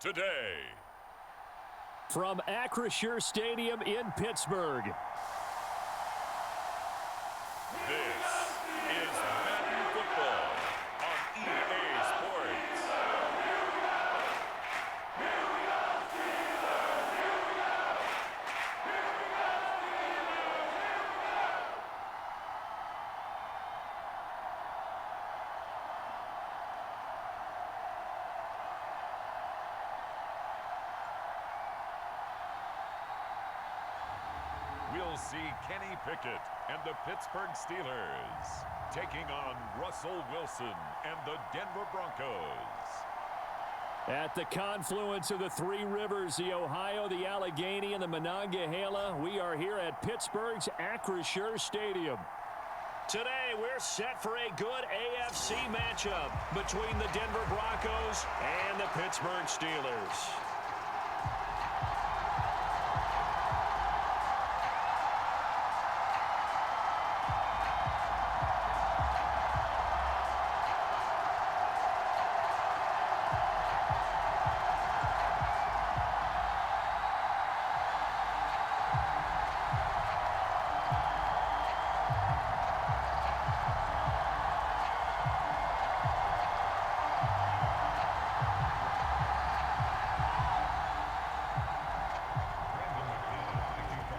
today. From Acrisure Stadium in Pittsburgh. This is Madden Football on EA Sports. We'll see Kenny Pickett and the Pittsburgh Steelers taking on Russell Wilson and the Denver Broncos. At the confluence of the three rivers, the Ohio, the Allegheny, and the Monongahela, we are here at Pittsburgh's Acrisure Stadium. Today, we're set for a good AFC matchup between the Denver Broncos and the Pittsburgh Steelers.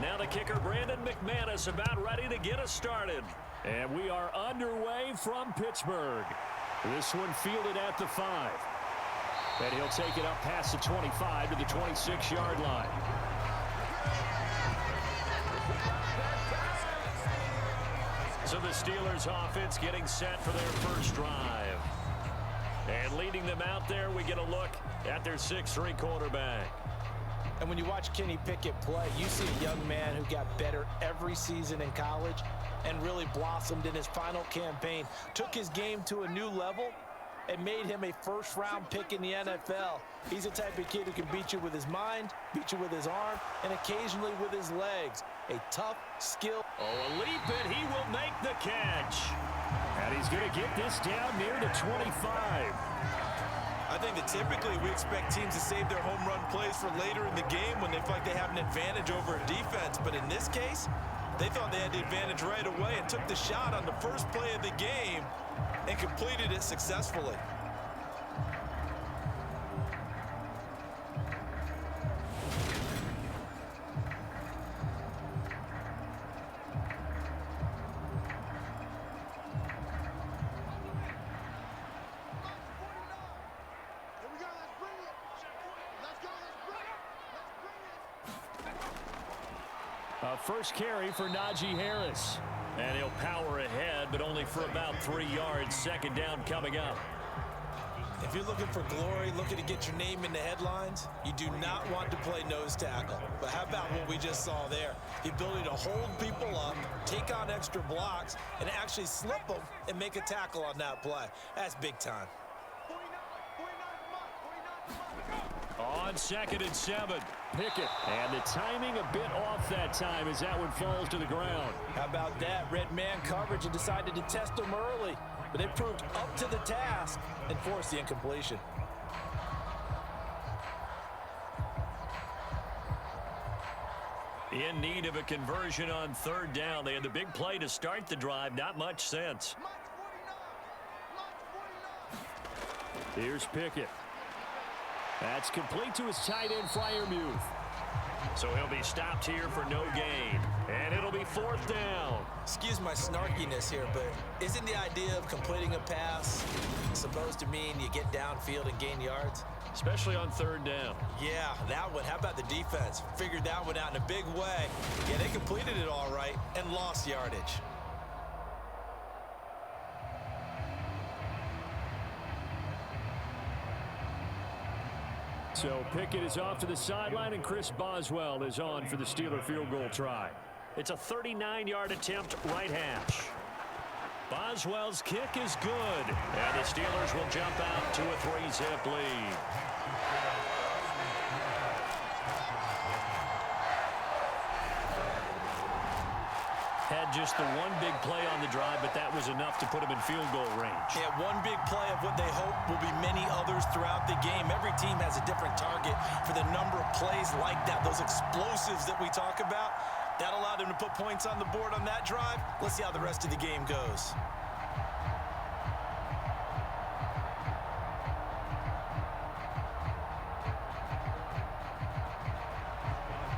Now the kicker, Brandon McManus, about ready to get us started. And we are underway from Pittsburgh. This one fielded at the 5. And he'll take it up past the 25 to the 26-yard line. So the Steelers offense getting set for their first drive. And leading them out there, we get a look at their 6'3" quarterback. And when you watch Kenny Pickett play, you see a young man who got better every season in college and really blossomed in his final campaign, took his game to a new level, and made him a first-round pick in the NFL. He's the type of kid who can beat you with his mind, beat you with his arm, and occasionally with his legs. A tough, skilled... Oh, a leap, and he will make the catch. And he's going to get this down near the 25. I think that typically we expect teams to save their home run plays for later in the game when they feel like they have an advantage over a defense. But in this case, they thought they had the advantage right away and took the shot on the first play of the game and completed it successfully. First carry for Najee Harris. And he'll power ahead, but only for about 3 yards. Second down coming up. If you're looking for glory, looking to get your name in the headlines, you do not want to play nose tackle. But how about what we just saw there? The ability to hold people up, take on extra blocks, and actually slip them and make a tackle on that play. That's big time. On 2nd and 7, Pickett. And the timing a bit off that time as that one falls to the ground. How about that? Red man coverage and decided to test him early. But they proved up to the task and forced the incompletion. In need of a conversion on 3rd down. They had the big play to start the drive. Not much sense. Here's Pickett. That's complete to his tight end, Freiermuth. So he'll be stopped here for no gain. And it'll be 4th down. Excuse my snarkiness here, but isn't the idea of completing a pass supposed to mean you get downfield and gain yards? Especially on 3rd down. Yeah, that one. How about the defense? Figured that one out in a big way. Yeah, they completed it all right and lost yardage. So Pickett is off to the sideline, and Chris Boswell is on for the Steeler field goal try. It's a 39-yard attempt, right hash. Boswell's kick is good, and the Steelers will jump out to a 3-zip lead. Head just the one big play on the drive, but that was enough to put him in field goal range. Yeah, one big play of what they hope will be many others throughout the game. Every team has a different target for the number of plays like that, those explosives that we talk about. That allowed him to put points on the board on that drive. Let's see how the rest of the game goes.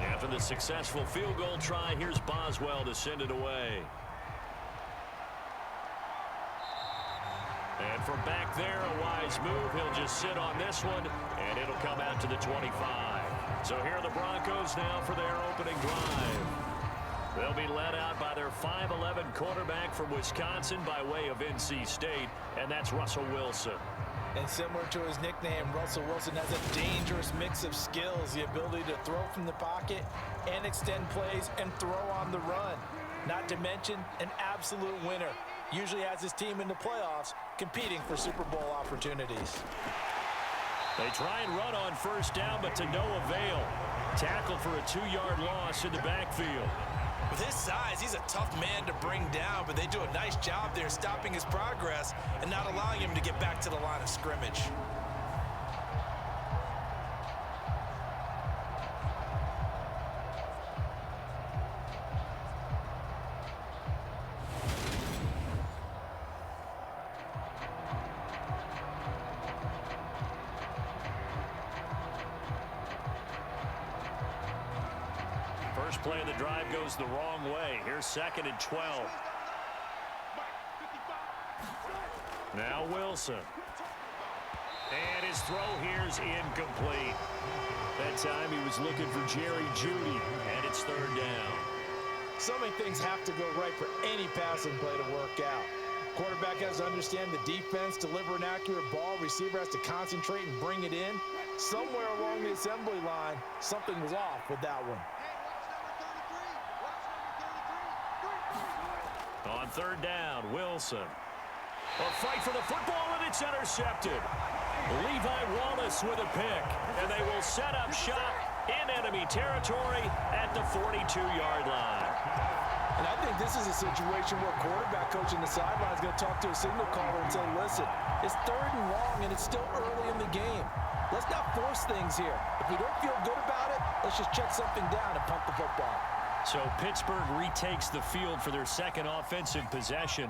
After the successful field goal try, here's Boswell to send it away. And from back there, a wise move. He'll just sit on this one, and it'll come out to the 25. So here are the Broncos now for their opening drive. They'll be led out by their 5'11" quarterback from Wisconsin by way of NC State, and that's Russell Wilson. And similar to his nickname, Russell Wilson has a dangerous mix of skills, the ability to throw from the pocket and extend plays and throw on the run. Not to mention an absolute winner. Usually has his team in the playoffs competing for Super Bowl opportunities. They try and run on first down, but to no avail. Tackle for a 2-yard loss in the backfield. With his size, he's a tough man to bring down, but they do a nice job there stopping his progress and not allowing him to get back to the line of scrimmage. First play of the drive goes the wrong way. Here's 2nd and 12. Now Wilson. And his throw here's incomplete. That time he was looking for Jerry Jeudy, and it's 3rd down. So many things have to go right for any passing play to work out. Quarterback has to understand the defense, deliver an accurate ball. Receiver has to concentrate and bring it in. Somewhere along the assembly line, something was off with that one. On 3rd down, Wilson. A fight for the football, and it's intercepted. Levi Wallace with a pick, and they will set up shop in enemy territory at the 42-yard line. And I think this is a situation where quarterback coach in the sideline is going to talk to a signal caller and say, listen, it's 3rd and long, and it's still early in the game. Let's not force things here. If we don't feel good about it, let's just check something down and punt the football. So Pittsburgh retakes the field for their 2nd offensive possession.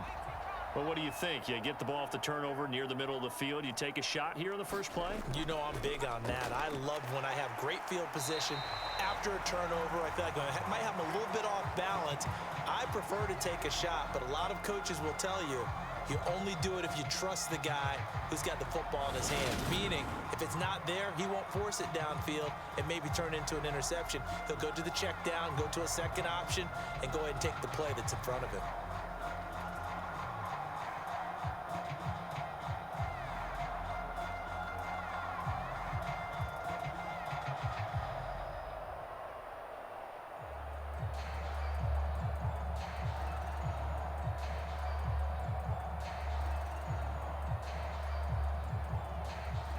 Well, what do you think? You get the ball off the turnover near the middle of the field. You take a shot here in the first play? You know I'm big on that. I love when I have great field position after a turnover. I feel like I might have a little bit off balance. I prefer to take a shot, but a lot of coaches will tell you, you only do it if you trust the guy who's got the football in his hands. Meaning, if it's not there, he won't force it downfield and maybe turn into an interception. He'll go to the check down, go to a second option, and go ahead and take the play that's in front of him.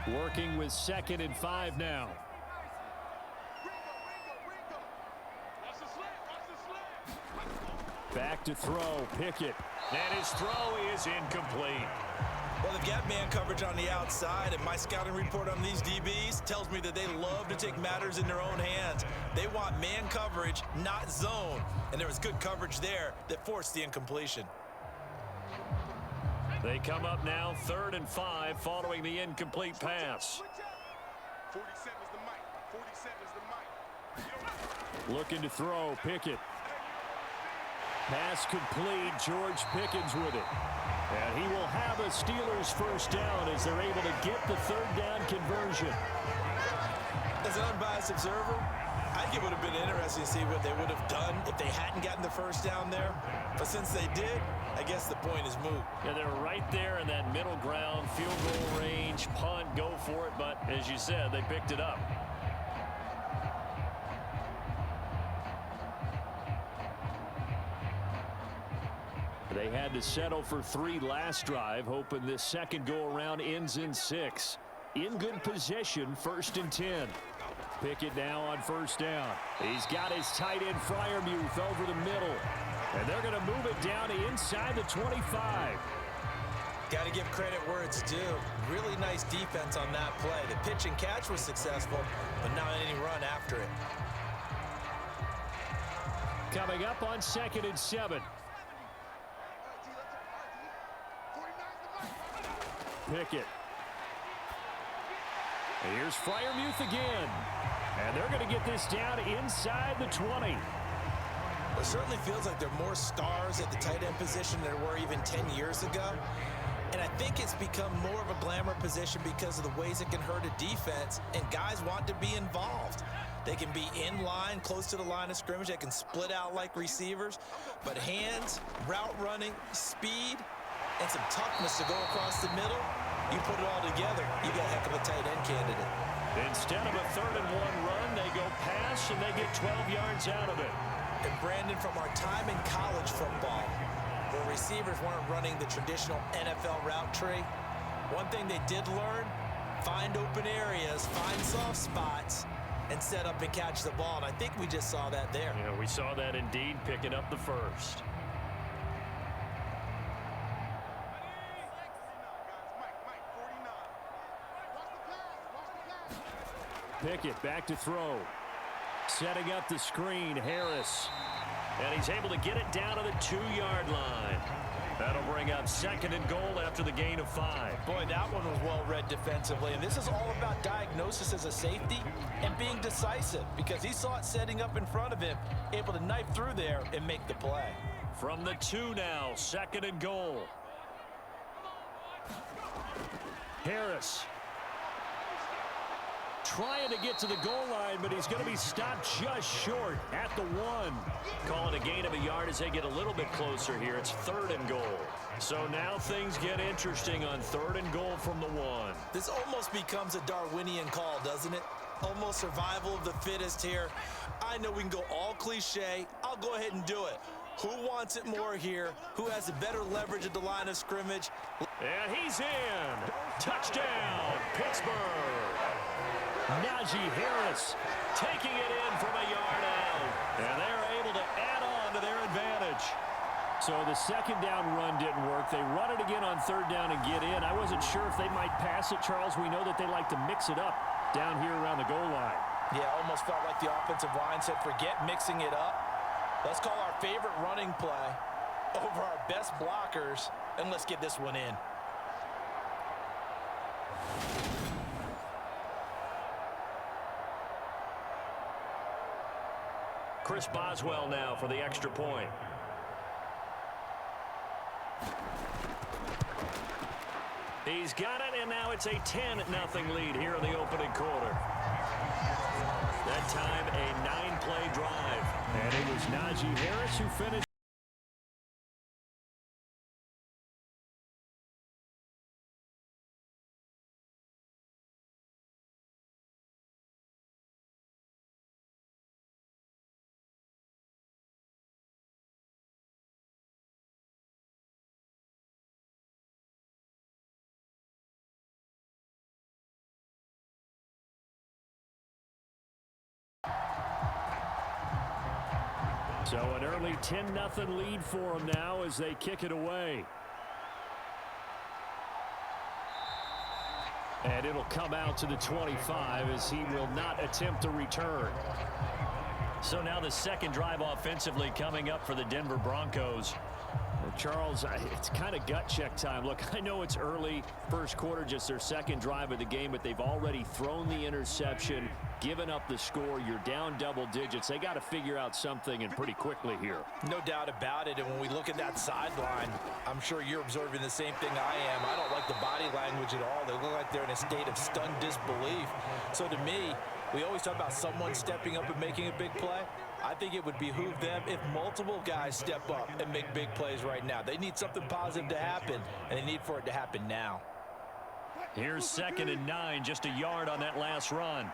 Working with 2nd and 5 now. Back to throw, Pickett. And his throw is incomplete. Well, they've got man coverage on the outside, and my scouting report on these DBs tells me that they love to take matters in their own hands. They want man coverage, not zone. And there was good coverage there that forced the incompletion. They come up now 3rd and 5 following the incomplete pass. 47 is the mic. 47 is the mic. Looking to throw, Pickett. Pass complete, George Pickens with it. And he will have a Steelers first down as they're able to get the 3rd down conversion. As an unbiased observer, I think it would have been interesting to see what they would have done if they hadn't gotten the first down there. But since they did, I guess the point is moot. Yeah, they're right there in that middle ground, field goal range, punt, go for it. But as you said, they picked it up. They had to settle for 3 last drive, hoping this second go-around ends in 6. In good position, 1st and 10. Pickett now on first down. He's got his tight end Freiermuth over the middle. And they're going to move it down to inside the 25. Got to give credit where it's due. Really nice defense on that play. The pitch and catch was successful, but not any run after it. Coming up on 2nd and 7. Pickett. And here's Freiermuth again. And they're going to get this down inside the 20. It certainly feels like there are more stars at the tight end position than there were even 10 years ago. And I think it's become more of a glamour position because of the ways it can hurt a defense, and guys want to be involved. They can be in line, close to the line of scrimmage. They can split out like receivers. But hands, route running, speed, and some toughness to go across the middle, you put it all together, you got a heck of a tight end candidate. Instead of a 3rd and 1 run, they go pass, and they get 12 yards out of it. And Brandon, from our time in college football, where receivers weren't running the traditional NFL route tree, one thing they did learn, find open areas, find soft spots, and set up and catch the ball. And I think we just saw that there. Yeah, we saw that indeed, picking up the first. Pickett back to throw. Setting up the screen, Harris. And he's able to get it down to the 2-yard line. That'll bring up 2nd and goal after the gain of 5. Boy, that one was well read defensively. And this is all about diagnosis as a safety and being decisive, because he saw it setting up in front of him, able to knife through there and make the play. From the 2 now, 2nd and goal. Harris. Trying to get to the goal line, but he's going to be stopped just short at the 1. Calling a gain of a yard as they get a little bit closer here. It's 3rd and goal. So now things get interesting on 3rd and goal from the 1. This almost becomes a Darwinian call, doesn't it? Almost survival of the fittest here. I know we can go all cliche. I'll go ahead and do it. Who wants it more here? Who has the better leverage at the line of scrimmage? And he's in. Touchdown, Pittsburgh. Najee Harris taking it in from a yard out. And they're able to add on to their advantage. So the 2nd down run didn't work. They run it again on 3rd down and get in. I wasn't sure if they might pass it, Charles. We know that they like to mix it up down here around the goal line. Yeah, almost felt like the offensive line said, forget mixing it up. Let's call our favorite running play over our best blockers, and let's get this one in. Chris Boswell now for the extra point. He's got it, and now it's a 10-0 lead here in the opening quarter. That time, a 9-play drive. And it was Najee Harris who finished. So an early 10-0 lead for them now as they kick it away. And it'll come out to the 25 as he will not attempt a return. So now the 2nd drive offensively coming up for the Denver Broncos. Charles, it's kind of gut check time. Look, I know it's early, 1st quarter, just their 2nd drive of the game, but they've already thrown the interception, given up the score. You're down double digits. They got to figure out something, and pretty quickly here. No doubt about it. And when we look at that sideline, I'm sure you're observing the same thing I am. I don't like the body language at all. They look like they're in a state of stunned disbelief. So to me, we always talk about someone stepping up and making a big play. I think it would behoove them if multiple guys step up and make big plays right now. They need something positive to happen, and they need for it to happen now. Here's 2nd and 9, just a yard on that last run.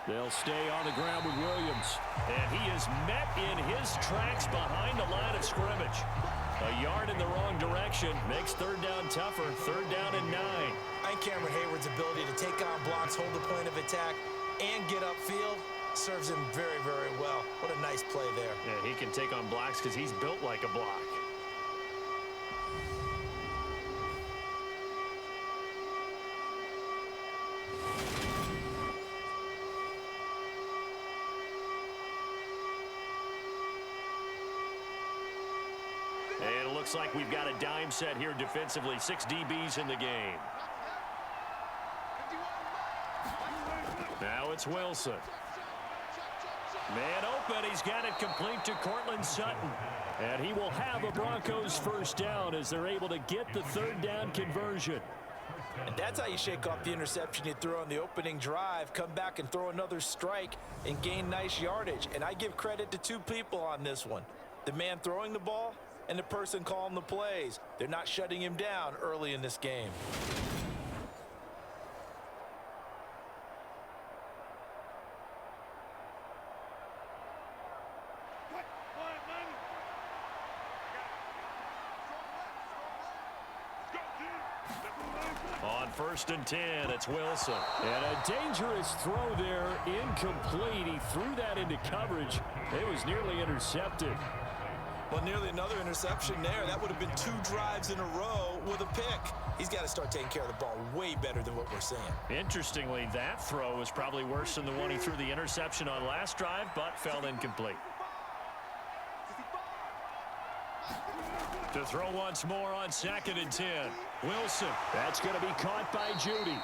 They'll stay on the ground with Williams. And he is met in his tracks behind the line of scrimmage. A yard in the wrong direction makes 3rd down tougher. 3rd down and 9. And Cameron Hayward's ability to take on blocks, hold the point of attack, and get upfield Serves him very, very well. What a nice play there. Yeah, he can take on blocks because he's built like a block. And it looks like we've got a dime set here defensively. 6 DBs in the game. Now it's Wilson. Man open. He's got it complete to Cortland Sutton. And he will have a Broncos first down as they're able to get the third down conversion. And that's how you shake off the interception you threw on the opening drive. Come back and throw another strike and gain nice yardage. And I give credit to 2 people on this one. The man throwing the ball and the person calling the plays. They're not shutting him down early in this game. On 1st and 10, it's Wilson. And a dangerous throw there, incomplete. He threw that into coverage. It was nearly intercepted. Well, nearly another interception there. That would have been 2 drives in a row with a pick. He's got to start taking care of the ball way better than what we're seeing. Interestingly, that throw was probably worse than the one he threw the interception on last drive, but fell incomplete. To throw once more on 2nd and 10. Wilson. That's going to be caught by Judy.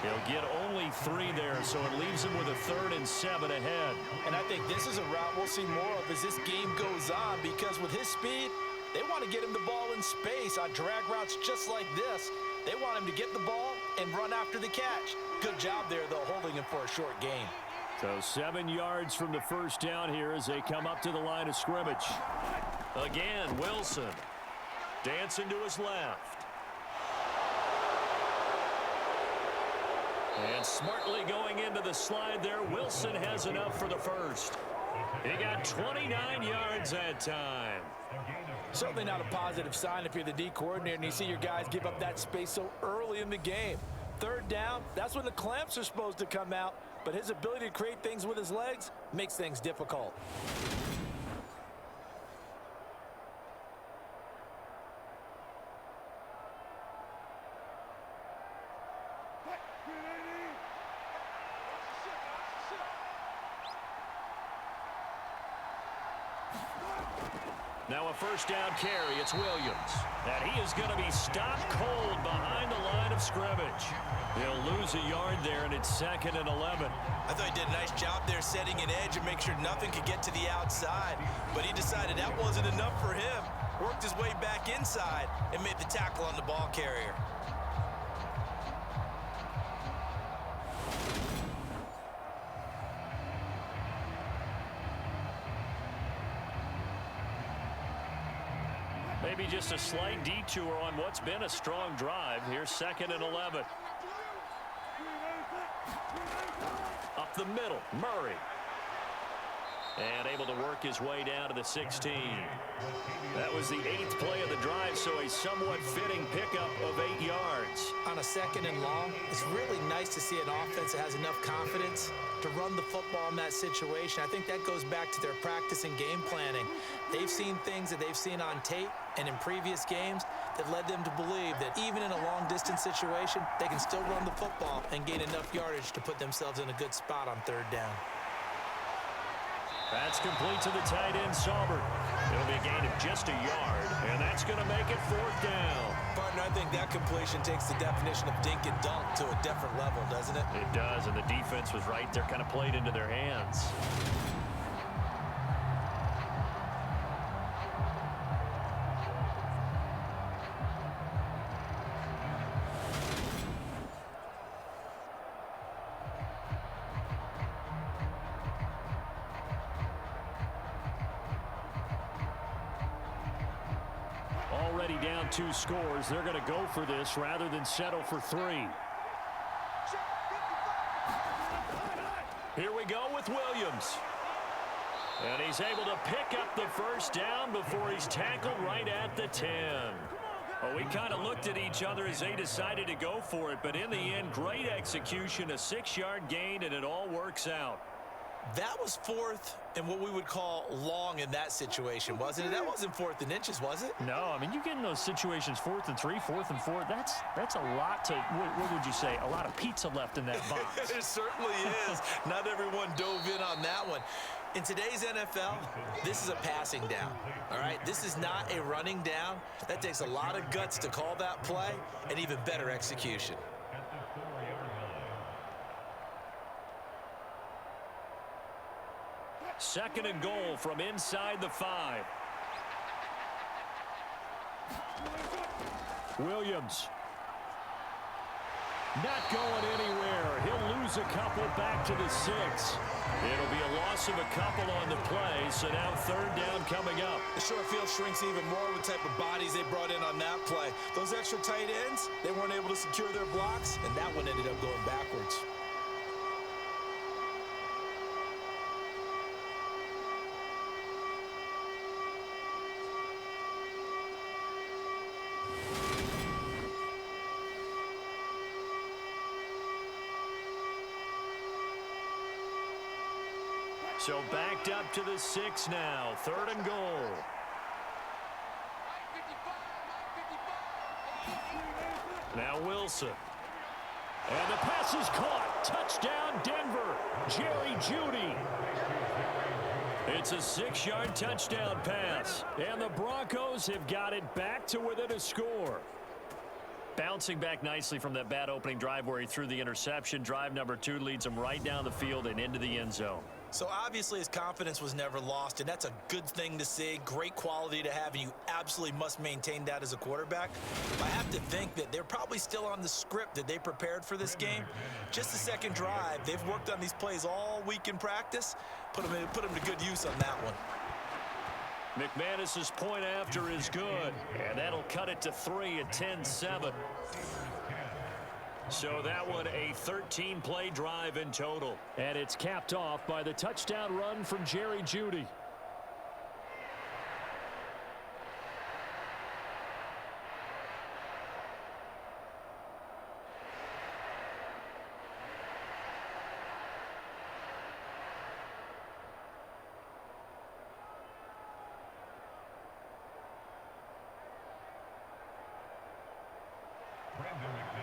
He'll get only 3 there, so it leaves him with a 3rd and 7 ahead. And I think this is a route we'll see more of as this game goes on, because with his speed, they want to get him the ball in space on drag routes just like this. They want him to get the ball and run after the catch. Good job there, though, holding him for a short gain. So 7 yards from the first down here as they come up to the line of scrimmage. Again, Wilson. Dancing to his left. And smartly going into the slide there, Wilson has enough for the first. He got 29 yards that time. Certainly not a positive sign if you're the D coordinator and you see your guys give up that space so early in the game. 3rd down, that's when the clamps are supposed to come out, but his ability to create things with his legs makes things difficult. Now a first down carry. It's Williams. And he is going to be stopped cold behind the line of scrimmage. He'll lose a yard there, and it's 2nd and 11. I thought he did a nice job there setting an edge and make sure nothing could get to the outside. But he decided that wasn't enough for him. Worked his way back inside and made the tackle on the ball carrier. Maybe just a slight detour on what's been a strong drive. Here's 2nd and 11. Up the middle, Murray. And able to work his way down to the 16. That was the 8th play of the drive, so a somewhat fitting pickup of 8 yards. On a 2nd and long, it's really nice to see an offense that has enough confidence to run the football in that situation. I think that goes back to their practice and game planning. They've seen things that they've seen on tape and in previous games that led them to believe that even in a long-distance situation, they can still run the football and gain enough yardage to put themselves in a good spot on 3rd down. That's complete to the tight end, Saubert. It'll be a gain of just a yard, and that's going to make it 4th down. Partner, I think that completion takes the definition of dink and dunk to a different level, doesn't it? It does, and the defense was right there, kind of played into their hands. Already down 2 scores. They're going to go for this rather than settle for 3. Here we go with Williams. And he's able to pick up the first down before he's tackled right at the 10. Well, we kind of looked at each other as they decided to go for it, but in the end, great execution, a 6-yard gain, and it all works out. That was fourth and what we would call long in that situation, wasn't it? That wasn't 4th and inches, was it? No, I mean, you get in those situations 4th and 3, 4th and 4. That's a lot to, what would you say, a lot of pizza left in that box. It certainly is. Not everyone dove in on that one. In today's NFL, this is a passing down, all right? This is not a running down. That takes a lot of guts to call that play and even better execution. Second and goal from inside the 5. Williams. Not going anywhere. He'll lose a couple back to the 6. It'll be a loss of a couple on the play, so now 3rd down coming up. The short field shrinks even more with the type of bodies they brought in on that play. Those extra tight ends, they weren't able to secure their blocks, and that one ended up going backwards. So backed up to the 6 now. 3rd and goal. Now Wilson. And the pass is caught. Touchdown, Denver. Jerry Jeudy. It's a 6-yard touchdown pass. And the Broncos have got it back to within a score. Bouncing back nicely from that bad opening drive where he threw the interception. Drive number 2 leads him right down the field and into the end zone. So obviously his confidence was never lost, and that's a good thing to see. Great quality to have, and you absolutely must maintain that as a quarterback. I have to think that they're probably still on the script that they prepared for this game. Just the second drive, they've worked on these plays all week in practice. Put them to good use on that one. McManus's point after is good, and that'll cut it to 3 at 10-7. So that one a 13-play drive in total. And it's capped off by the touchdown run from Jerry Jeudy.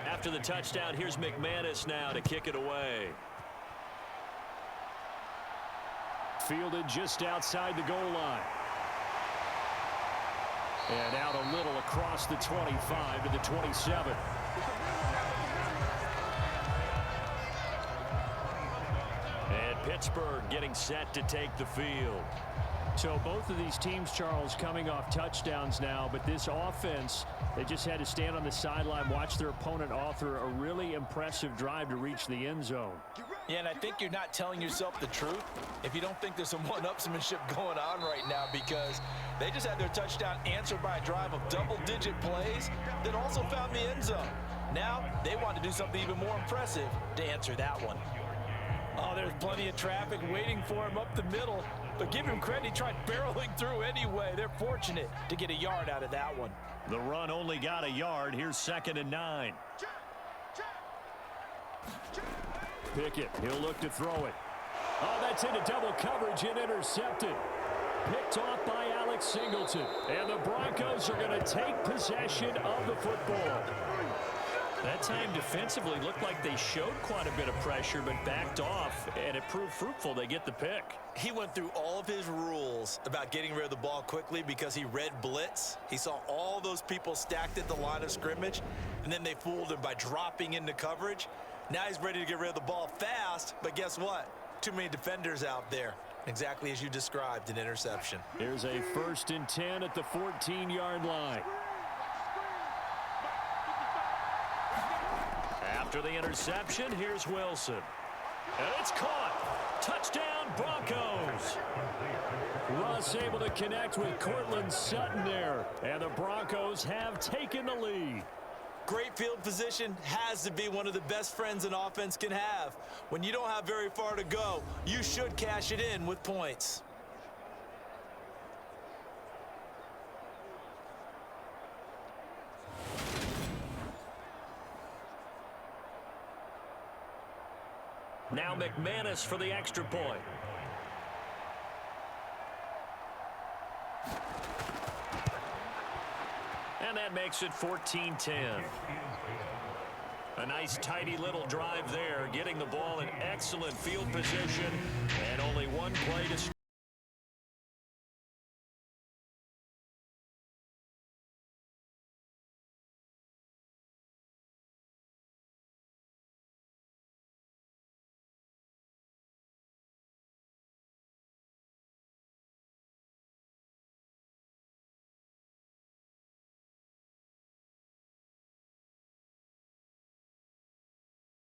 After the touchdown, here's McManus now to kick it away. Fielded just outside the goal line. And out a little across the 25 to the 27. And Pittsburgh getting set to take the field. So both of these teams, Charles, coming off touchdowns now, but this offense, they just had to stand on the sideline, watch their opponent author a really impressive drive to reach the end zone. Yeah, and I think you're not telling yourself the truth if you don't think there's some one-upsmanship going on right now, because they just had their touchdown answered by a drive of double-digit plays that also found the end zone. Now they want to do something even more impressive to answer that one. Oh, there's plenty of traffic waiting for him up the middle. But give him credit, he tried barreling through anyway. They're fortunate to get a yard out of that one. The run only got a yard. Here's 2nd and 9. Pickett, he'll look to throw it. Oh, that's into double coverage and intercepted. Picked off by Alex Singleton. And the Broncos are going to take possession of the football. That time defensively looked like they showed quite a bit of pressure but backed off, and it proved fruitful. They get the pick. He went through all of his rules about getting rid of the ball quickly because he read blitz. He saw all those people stacked at the line of scrimmage, and then they fooled him by dropping into coverage. Now he's ready to get rid of the ball fast, but guess what? Too many defenders out there. Exactly as you described, an interception. Here's a 1st and 10 at the 14-yard line. After the interception, here's Wilson. And it's caught. Touchdown, Broncos. Russ able to connect with Cortland Sutton there. And the Broncos have taken the lead. Great field position has to be one of the best friends an offense can have. When you don't have very far to go, you should cash it in with points. Now McManus for the extra point. And that makes it 14-10. A nice, tidy little drive there, getting the ball in excellent field position, and only one play to score.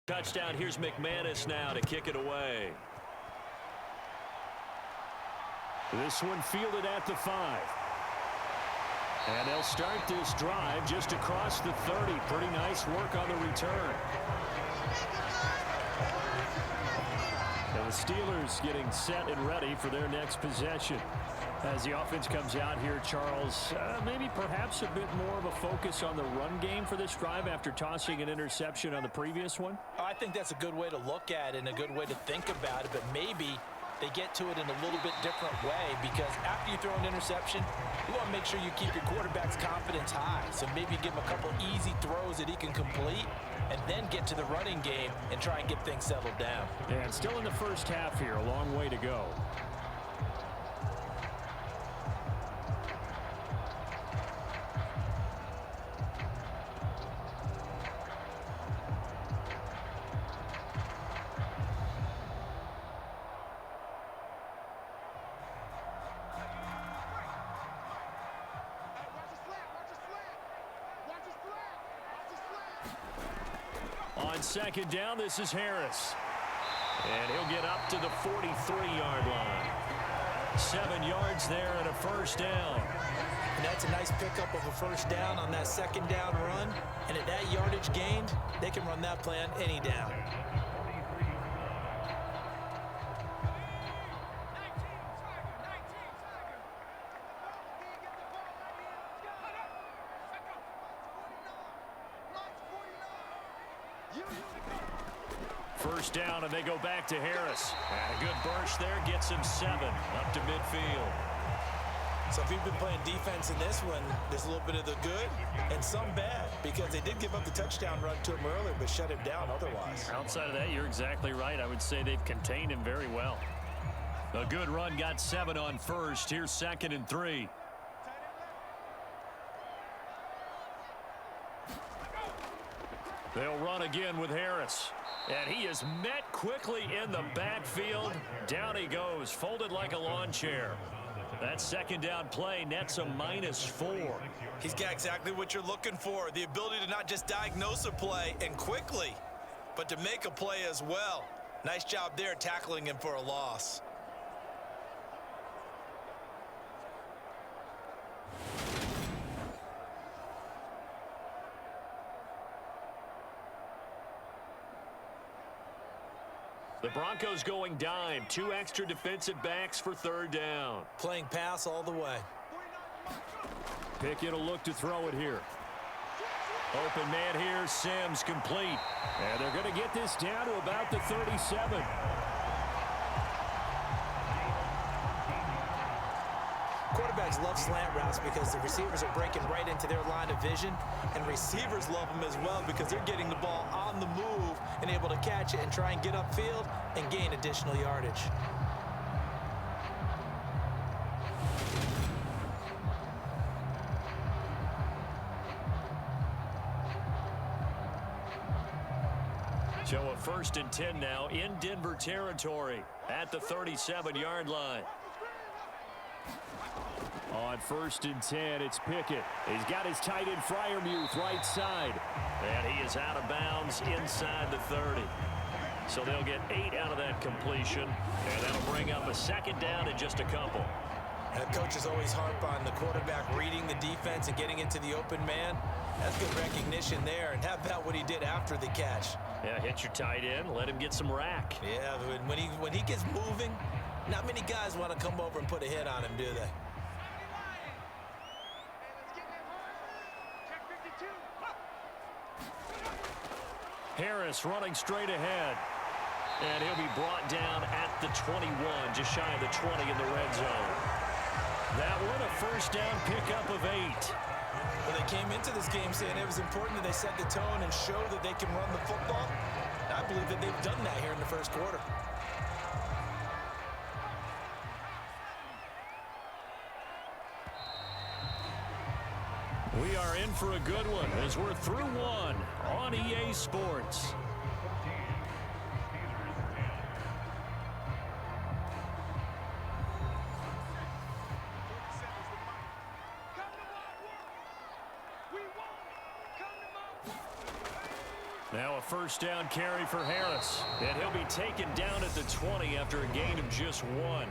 Touchdown. Here's McManus now to kick it away. This one fielded at the 5. And they'll start this drive just across the 30. Pretty nice work on the return. And the Steelers getting set and ready for their next possession. As the offense comes out here, Charles, maybe perhaps a bit more of a focus on the run game for this drive after tossing an interception on the previous one? I think that's a good way to look at it and a good way to think about it, but maybe they get to it in a little bit different way, because after you throw an interception, you want to make sure you keep your quarterback's confidence high. So maybe give him a couple easy throws that he can complete and then get to the running game and try and get things settled down. And still in the first half here, a long way to go. On second down, this is Harris. And he'll get up to the 43-yard line. 7 yards there and a first down. And that's a nice pickup of a first down on that second down run. And at that yardage gained, they can run that play on any down. First down, and they go back to Harris. And a good burst there gets him 7 up to midfield. So if you've been playing defense in this one, there's a little bit of the good and some bad, because they did give up the touchdown run to him earlier but shut him down otherwise. Outside of that, you're exactly right. I would say they've contained him very well. A good run got 7 on first. Here's 2nd and 3. They'll run again with Harris. And he is met quickly in the backfield. Down he goes, folded like a lawn chair. That second down play nets a -4. He's got exactly what you're looking for, the ability to not just diagnose a play and quickly, but to make a play as well. Nice job there tackling him for a loss. The Broncos going dime. 2 extra defensive backs for 3rd down. Playing pass all the way. Pickett will look to throw it here. Open man here, Sims complete. And they're going to get this down to about the 37. Quarterbacks love slant routes because the receivers are breaking right into their line of vision, and receivers love them as well because they're getting the ball on the move and able to catch it and try and get upfield and gain additional yardage. So a 1st and 10 now in Denver territory at the 37-yard line. On 1st and 10, it's Pickett. He's got his tight end Freiermuth right side. And he is out of bounds inside the 30. So they'll get 8 out of that completion. And that'll bring up a 2nd down and just a couple. And coaches always harp on the quarterback reading the defense and getting into the open man. That's good recognition there. And how about what he did after the catch? Yeah, hit your tight end, let him get some rack. Yeah, when he gets moving, not many guys want to come over and put a hit on him, do they? Harris running straight ahead. And he'll be brought down at the 21, just shy of the 20 in the red zone. That one a first down pickup of 8. Well, they came into this game saying it was important that they set the tone and show that they can run the football. I believe that they've done that here in the first quarter. We are in for a good one as we're through one on EA Sports. Now a first down carry for Harris. And he'll be taken down at the 20 after a gain of just 1.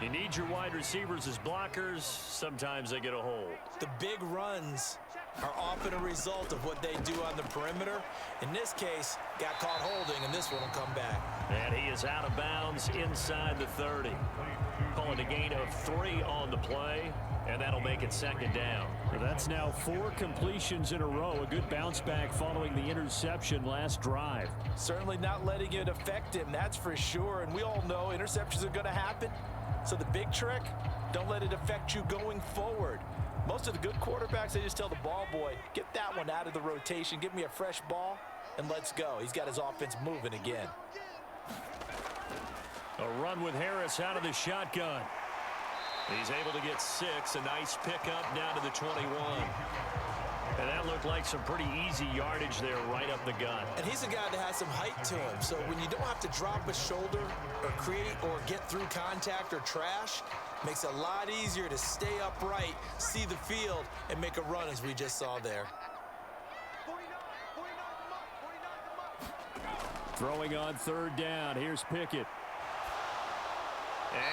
You need your wide receivers as blockers. Sometimes they get a hold. The big runs are often a result of what they do on the perimeter. In this case, got caught holding, and this one will come back. And he is out of bounds inside the 30. Calling a gain of 3 on the play, and that'll make it second down. That's now 4 completions in a row. A good bounce back following the interception last drive. Certainly not letting it affect him, that's for sure. And we all know interceptions are going to happen. So the big trick, don't let it affect you going forward. Most of the good quarterbacks, they just tell the ball boy, get that one out of the rotation, give me a fresh ball, and let's go. He's got his offense moving again. A run with Harris out of the shotgun. He's able to get 6. A nice pickup down to the 21. And that looked like some pretty easy yardage there right up the gut. And he's a guy that has some height to him. So when you don't have to drop a shoulder or create or get through contact or trash, makes it a lot easier to stay upright, see the field, and make a run as we just saw there. Throwing on third down. Here's Pickett.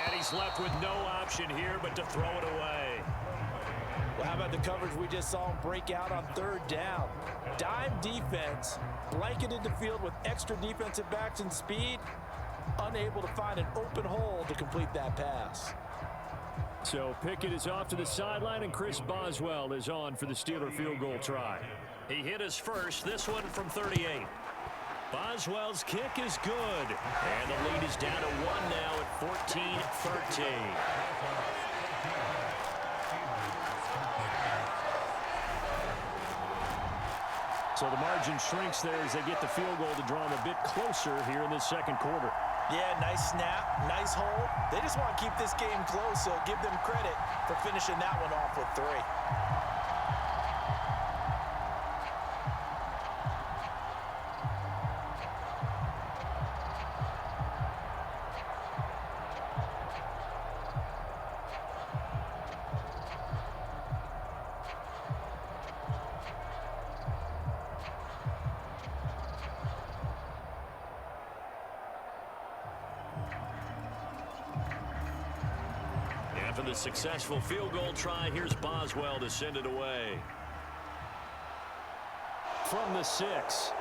And he's left with no option here but to throw it away. Well, how about the coverage we just saw him break out on third down? Dime defense, blanketed the field with extra defensive backs and speed, unable to find an open hole to complete that pass. So Pickett is off to the sideline, and Chris Boswell is on for the Steeler field goal try. He hit his first, this one from 38. Boswell's kick is good, and the lead is down to 1 now at 14-13. So the margin shrinks there as they get the field goal to draw them a bit closer here in the second quarter. Yeah, nice snap, nice hold. They just want to keep this game close, so give them credit for finishing that one off with 3. After the successful field goal try, here's Boswell to send it away. From the 6.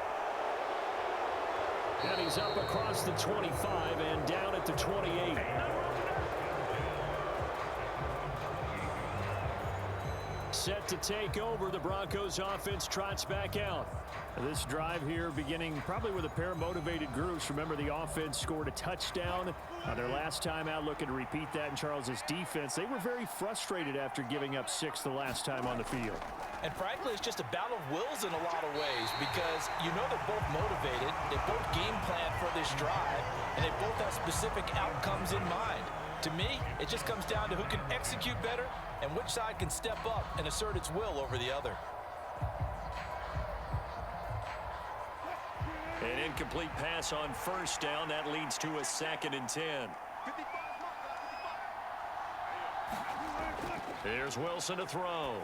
And he's up across the 25 and down at the 28. Set to take over, the Broncos offense trots back out. This drive here beginning probably with a pair of motivated groups. Remember, the offense scored a touchdown their last time out, looking to repeat that in Charles's defense. They were very frustrated after giving up 6 the last time on the field. And frankly, it's just a battle of wills in a lot of ways, because you know they're both motivated, they both game plan for this drive, and they both have specific outcomes in mind. To me, it just comes down to who can execute better and which side can step up and assert its will over the other. An incomplete pass on first down. That leads to a 2nd and 10. Here's Wilson to throw.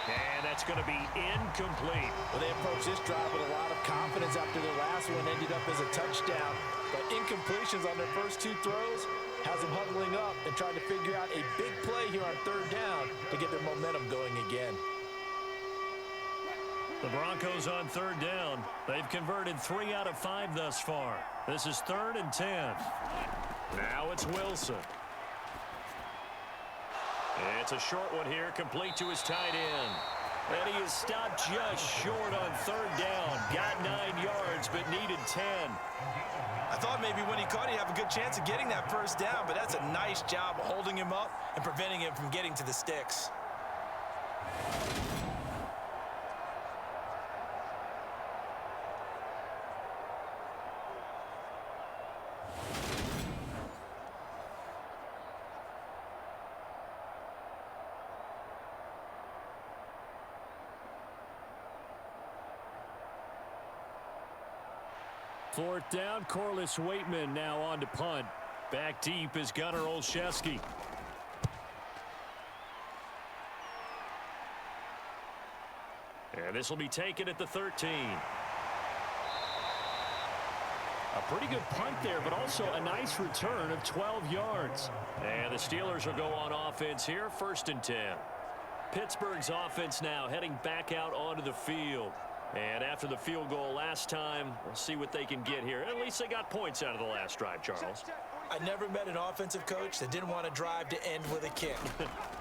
And that's going to be incomplete. Well, they approached this drive with a lot of confidence after their last one ended up as a touchdown. But incompletions on their first 2 throws has them huddling up and trying to figure out a big play here on third down to get their momentum going again. The Broncos on third down. They've converted 3 out of 5 thus far. This is 3rd and 10. Now it's Wilson. It's a short one here, complete to his tight end. And he is stopped just short on third down. Got 9 yards, but needed 10. I thought maybe when he caught, he'd have a good chance of getting that first down, but that's a nice job holding him up and preventing him from getting to the sticks. Fourth down, Corliss Waitman now on to punt. Back deep is Gunnar Olszewski. And this will be taken at the 13. A pretty good punt there, but also a nice return of 12 yards. And the Steelers will go on offense here, 1st and 10. Pittsburgh's offense now heading back out onto the field. And after the field goal last time, we'll see what they can get here. At least they got points out of the last drive, Charles. I never met an offensive coach that didn't want to drive to end with a kick.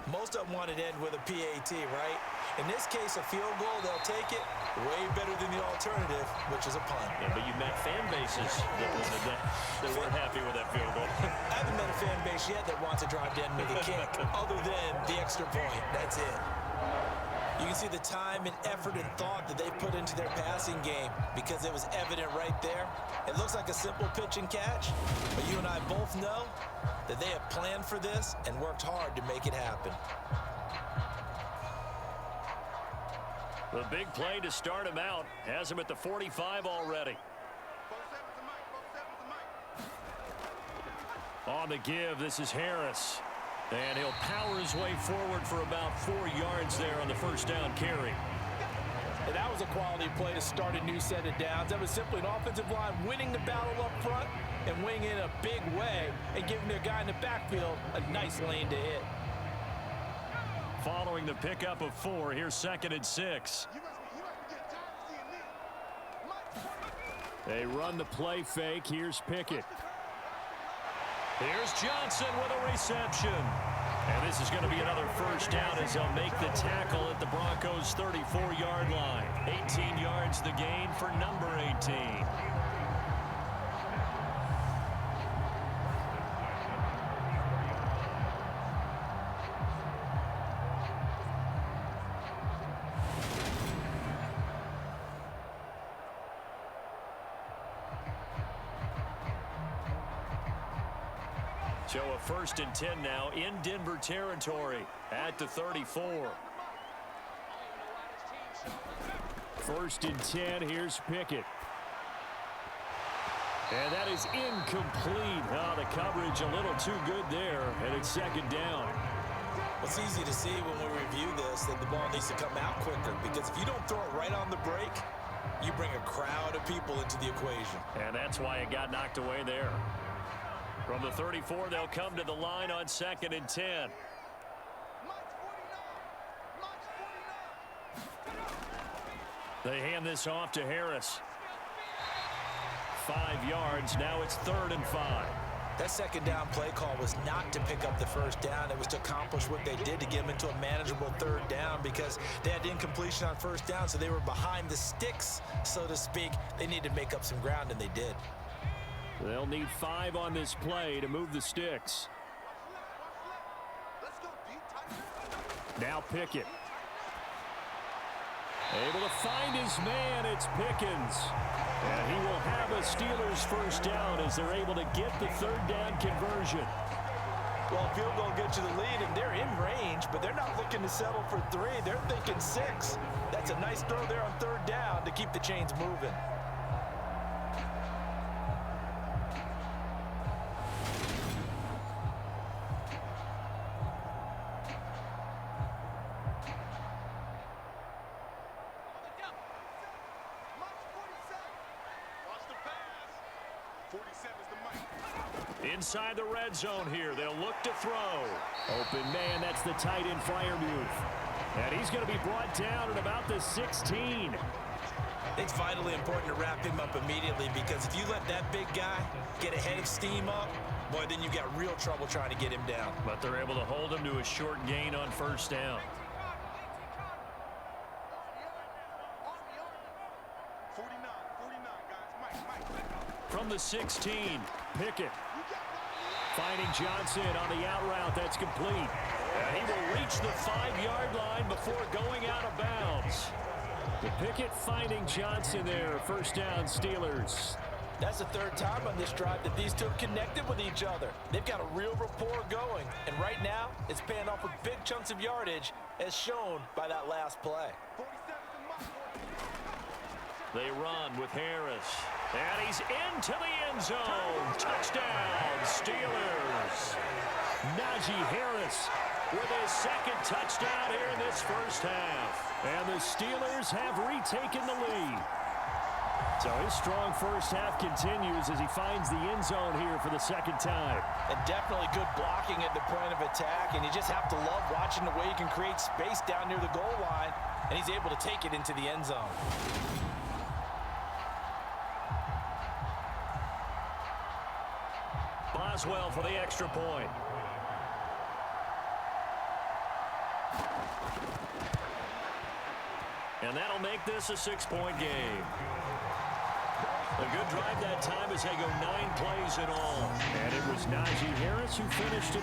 Most of them wanted to end with a PAT, right? In this case, a field goal, they'll take it way better than the alternative, which is a punt. Yeah, but you met fan bases that wanted that. They weren't happy with that field goal. I haven't met a fan base yet that wants to drive to end with a kick, other than the extra point. That's it. You can see the time and effort and thought that they put into their passing game because it was evident right there. It looks like a simple pitch and catch, but you and I both know that they have planned for this and worked hard to make it happen. The big play to start him out has him at the 45 already. On the give, this is Harris. And he'll power his way forward for about 4 yards there on the first down carry. And that was a quality play to start a new set of downs. That was simply an offensive line winning the battle up front and winning in a big way and giving their guy in the backfield a nice lane to hit. Following the pickup of 4, here's 2nd and 6. They run the play fake. Here's Pickett. Here's Johnson with a reception. And this is going to be another first down as they'll make the tackle at the Broncos' 34-yard line. 18 yards the gain for number 18. So a 1st and 10 now in Denver territory at the 34. 1st and 10, here's Pickett. And that is incomplete. Oh, the coverage a little too good there, and it's 2nd down. It's easy to see when we review this that the ball needs to come out quicker, because if you don't throw it right on the break, you bring a crowd of people into the equation. And that's why it got knocked away there. From the 34, they'll come to the line on 2nd and 10. They hand this off to Harris. 5 yards. Now it's 3rd and 5. That 2nd down play call was not to pick up the first down. It was to accomplish what they did to get them into a manageable 3rd down because they had incompletion on 1st down, so they were behind the sticks, so to speak. They needed to make up some ground, and they did. They'll need 5 on this play to move the sticks. Now Pickett. Able to find his man. It's Pickens. And he will have a Steelers first down as they're able to get the 3rd down conversion. Well, field goal gets you the lead, and they're in range, but they're not looking to settle for 3. They're thinking 6. That's a nice throw there on 3rd down to keep the chains moving. Inside the red zone here. They'll look to throw. Open man. That's the tight end Freiermuth. And he's going to be brought down at about the 16. It's vitally important to wrap him up immediately because if you let that big guy get a head of steam up, boy, then you've got real trouble trying to get him down. But they're able to hold him to a short gain on 1st down. from the 16. Pickett finding Johnson on the out route. That's complete. And he will reach the 5-yard line before going out of bounds. The Pickett finding Johnson there. First down, Steelers. That's the third time on this drive that these two have connected with each other. They've got a real rapport going. And right now, it's paying off with big chunks of yardage, as shown by that last play. They run with Harris. And he's into the end zone. Touchdown, Steelers. Najee Harris with his second touchdown here in this first half. And the Steelers have retaken the lead. So his strong first half continues as he finds the end zone here for the second time. And definitely good blocking at the point of attack. And you just have to love watching the way he can create space down near the goal line. And he's able to take it into the end zone. Boswell for the extra point. And that'll make this a 6-point game. A good drive that time as they go 9 plays in all. And it was Najee Harris who finished it.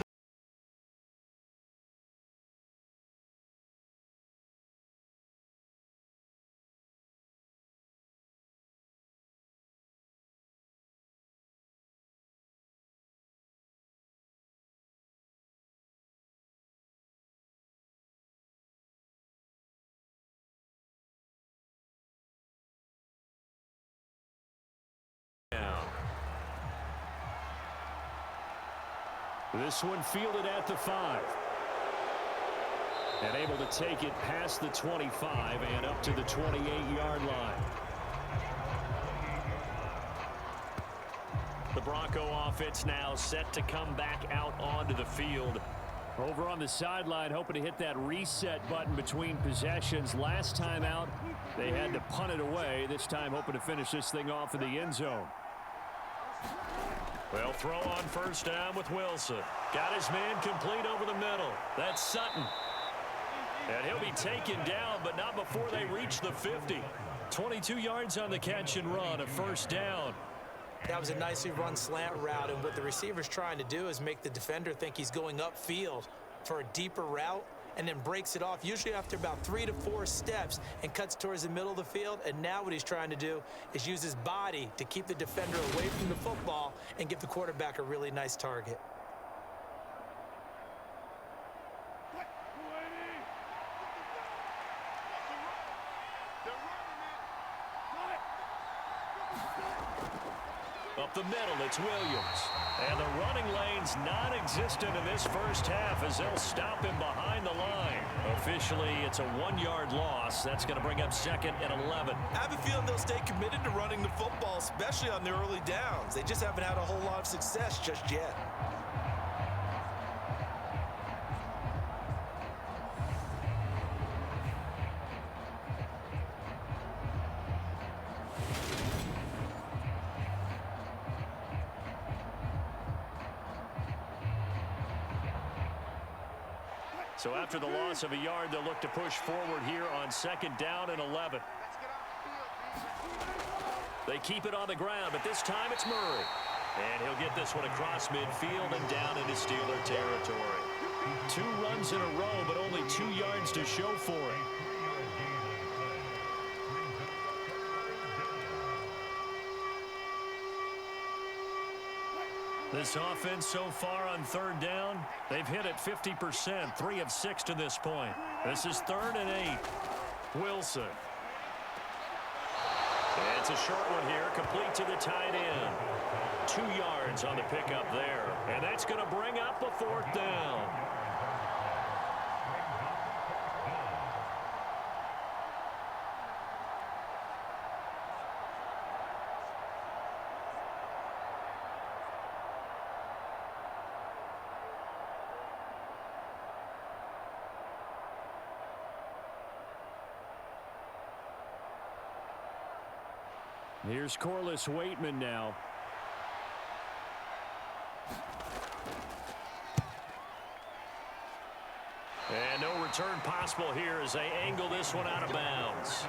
This one fielded at the 5. And able to take it past the 25 and up to the 28-yard line. The Bronco offense now set to come back out onto the field. Over on the sideline, hoping to hit that reset button between possessions. Last time out, they had to punt it away. This time, hoping to finish this thing off in the end zone. They'll throw on first down with Wilson. Got his man complete over the middle. That's Sutton. And he'll be taken down, but not before they reach the 50. 22 yards on the catch and run, a first down. That was a nicely run slant route, and what the receiver's trying to do is make the defender think he's going upfield for a deeper route, and then breaks it off, usually after about 3 to 4 steps, and cuts towards the middle of the field. And now what he's trying to do is use his body to keep the defender away from the football and give the quarterback a really nice target. Up the middle, it's Williams. And the running lane's non-existent in this first half as they'll stop him behind the line. Officially, it's a 1-yard loss. That's going to bring up 2nd and 11. I have a feeling they'll stay committed to running the football, especially on the early downs. They just haven't had a whole lot of success just yet. So after the loss of a yard, they'll look to push forward here on 2nd down and 11. They keep it on the ground, but this time it's Murray. And he'll get this one across midfield and down into Steeler territory. 2 runs in a row, but only 2 yards to show for it. This offense so far on 3rd down, they've hit it 50%, 3 of 6 to this point. This is 3rd and 8. Wilson. And it's a short one here, complete to the tight end. 2 yards on the pickup there. And that's going to bring up a 4th down. Here's Corliss Waitman now. And no return possible here as they angle this one out of bounds.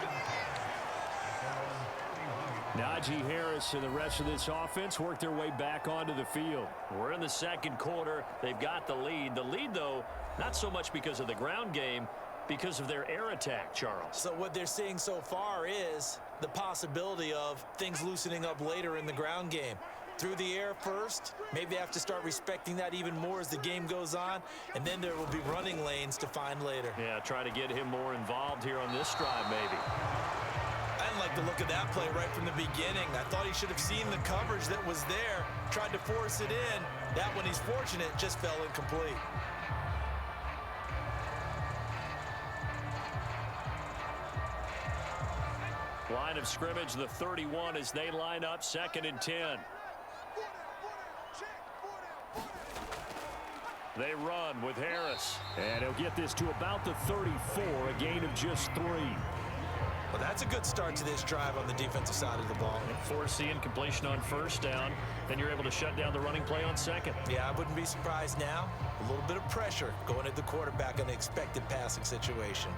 Najee Harris and the rest of this offense work their way back onto the field. We're in the second quarter. They've got the lead. The lead, though, not so much because of the ground game, because of their air attack, Charles. So what they're seeing so far is the possibility of things loosening up later in the ground game. Through the air first, maybe they have to start respecting that even more as the game goes on, and then there will be running lanes to find later. Yeah, try to get him more involved here on this drive, maybe. I didn't like the look of that play right from the beginning. I thought he should have seen the coverage that was there, tried to force it in. That one, he's fortunate, just fell incomplete. Line of scrimmage, the 31 as they line up, 2nd and 10. They run with Harris. And he'll get this to about the 34, a gain of just 3. Well, that's a good start to this drive on the defensive side of the ball. Forcing completion on 1st down. Then you're able to shut down the running play on 2nd. Yeah, I wouldn't be surprised now. A little bit of pressure going at the quarterback in an expected passing situation.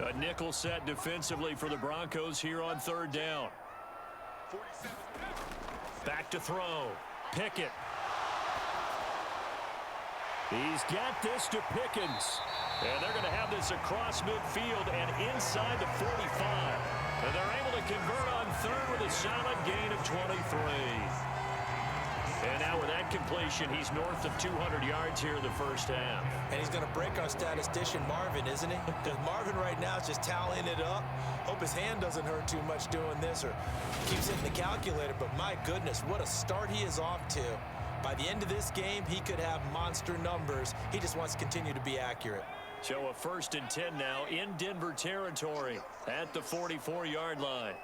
A nickel set defensively for the Broncos here on 3rd down. Back to throw. Pickett. He's got this to Pickens. And they're going to have this across midfield and inside the 45. And they're able to convert on 3rd with a solid gain of 23. And now with that completion, he's north of 200 yards here in the 1st half. And he's going to break our statistician, Marvin, isn't he? Because Marvin right now is just tallying it up. Hope his hand doesn't hurt too much doing this or keeps hitting the calculator. But my goodness, what a start he is off to. By the end of this game, he could have monster numbers. He just wants to continue to be accurate. So a 1st and 10 now in Denver territory at the 44-yard line.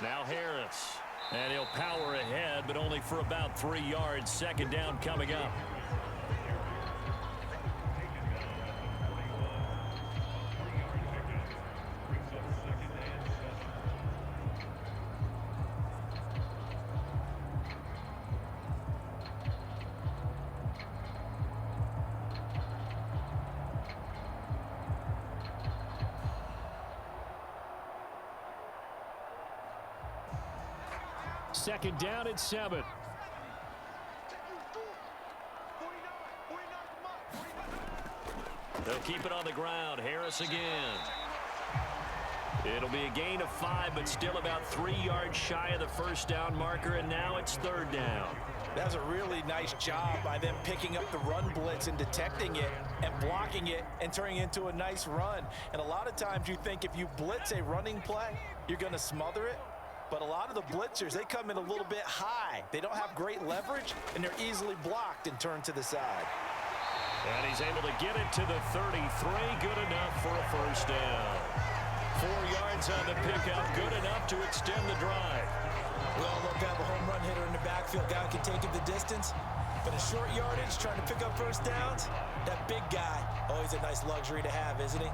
Now Harris. And he'll power ahead, but only for about 3 yards. 2nd down coming up. Second down at 7. They'll keep it on the ground. Harris again. It'll be a gain of 5, but still about 3 yards shy of the 1st down marker, and now it's 3rd down. That's a really nice job by them picking up the run blitz and detecting it and blocking it and turning it into a nice run. And a lot of times you think if you blitz a running play, you're going to smother it. But a lot of the blitzers, they come in a little bit high. They don't have great leverage, and they're easily blocked and turned to the side. And he's able to get it to the 33. Good enough for a 1st down. 4 yards on the pickup. Good enough to extend the drive. Well, look, have a home run hitter in the backfield. Guy can take it the distance. But in short yardage, trying to pick up 1st downs, that big guy, always a nice luxury to have, isn't he?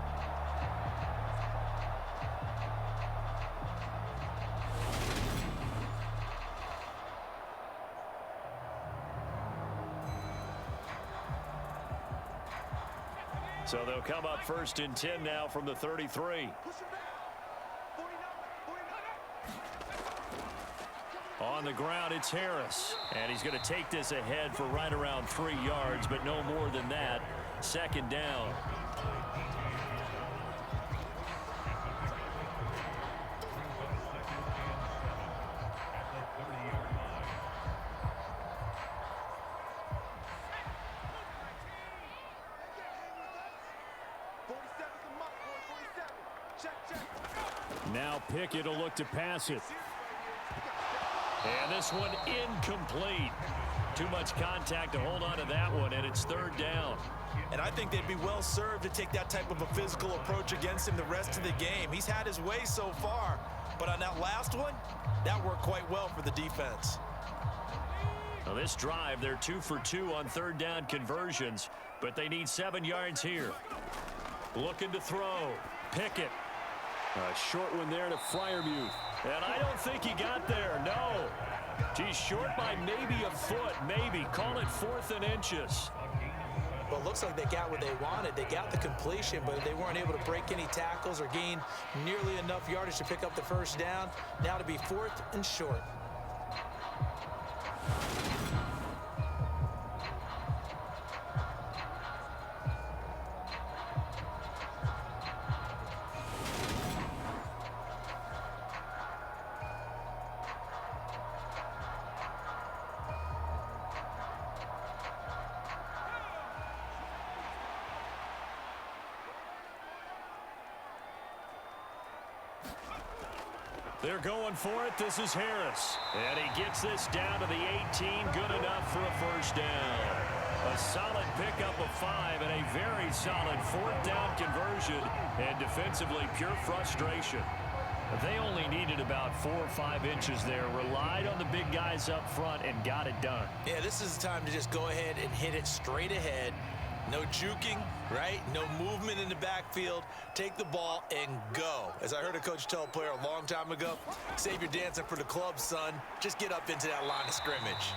So they'll come up 1st and 10 now from the 33. On the ground, it's Harris. And he's going to take this ahead for right around 3 yards, but no more than that. 2nd down. Now Pickett will look to pass it. And this one incomplete. Too much contact to hold on to that one, and it's 3rd down. And I think they'd be well served to take that type of a physical approach against him the rest of the game. He's had his way so far, but on that last one, that worked quite well for the defense. Now this drive, they're 2 for 2 on 3rd down conversions, but they need 7 yards here. Looking to throw. Pickett. A short one there to Freiermuth. And I don't think he got there, no. He's short by maybe a foot, maybe. Call it 4th and inches. Well, it looks like they got what they wanted. They got the completion, but they weren't able to break any tackles or gain nearly enough yardage to pick up the first down. Now to be 4th and short. They're going for it. This is Harris. And he gets this down to the 18. Good enough for a first down. A solid pickup of 5 and a very solid 4th down conversion. And defensively, pure frustration. They only needed about 4 or 5 inches there. Relied on the big guys up front and got it done. Yeah, this is the time to just go ahead and hit it straight ahead. No juking, right? No movement in the backfield. Take the ball and go. As I heard a coach tell a player a long time ago, save your dancing for the club, son. Just get up into that line of scrimmage.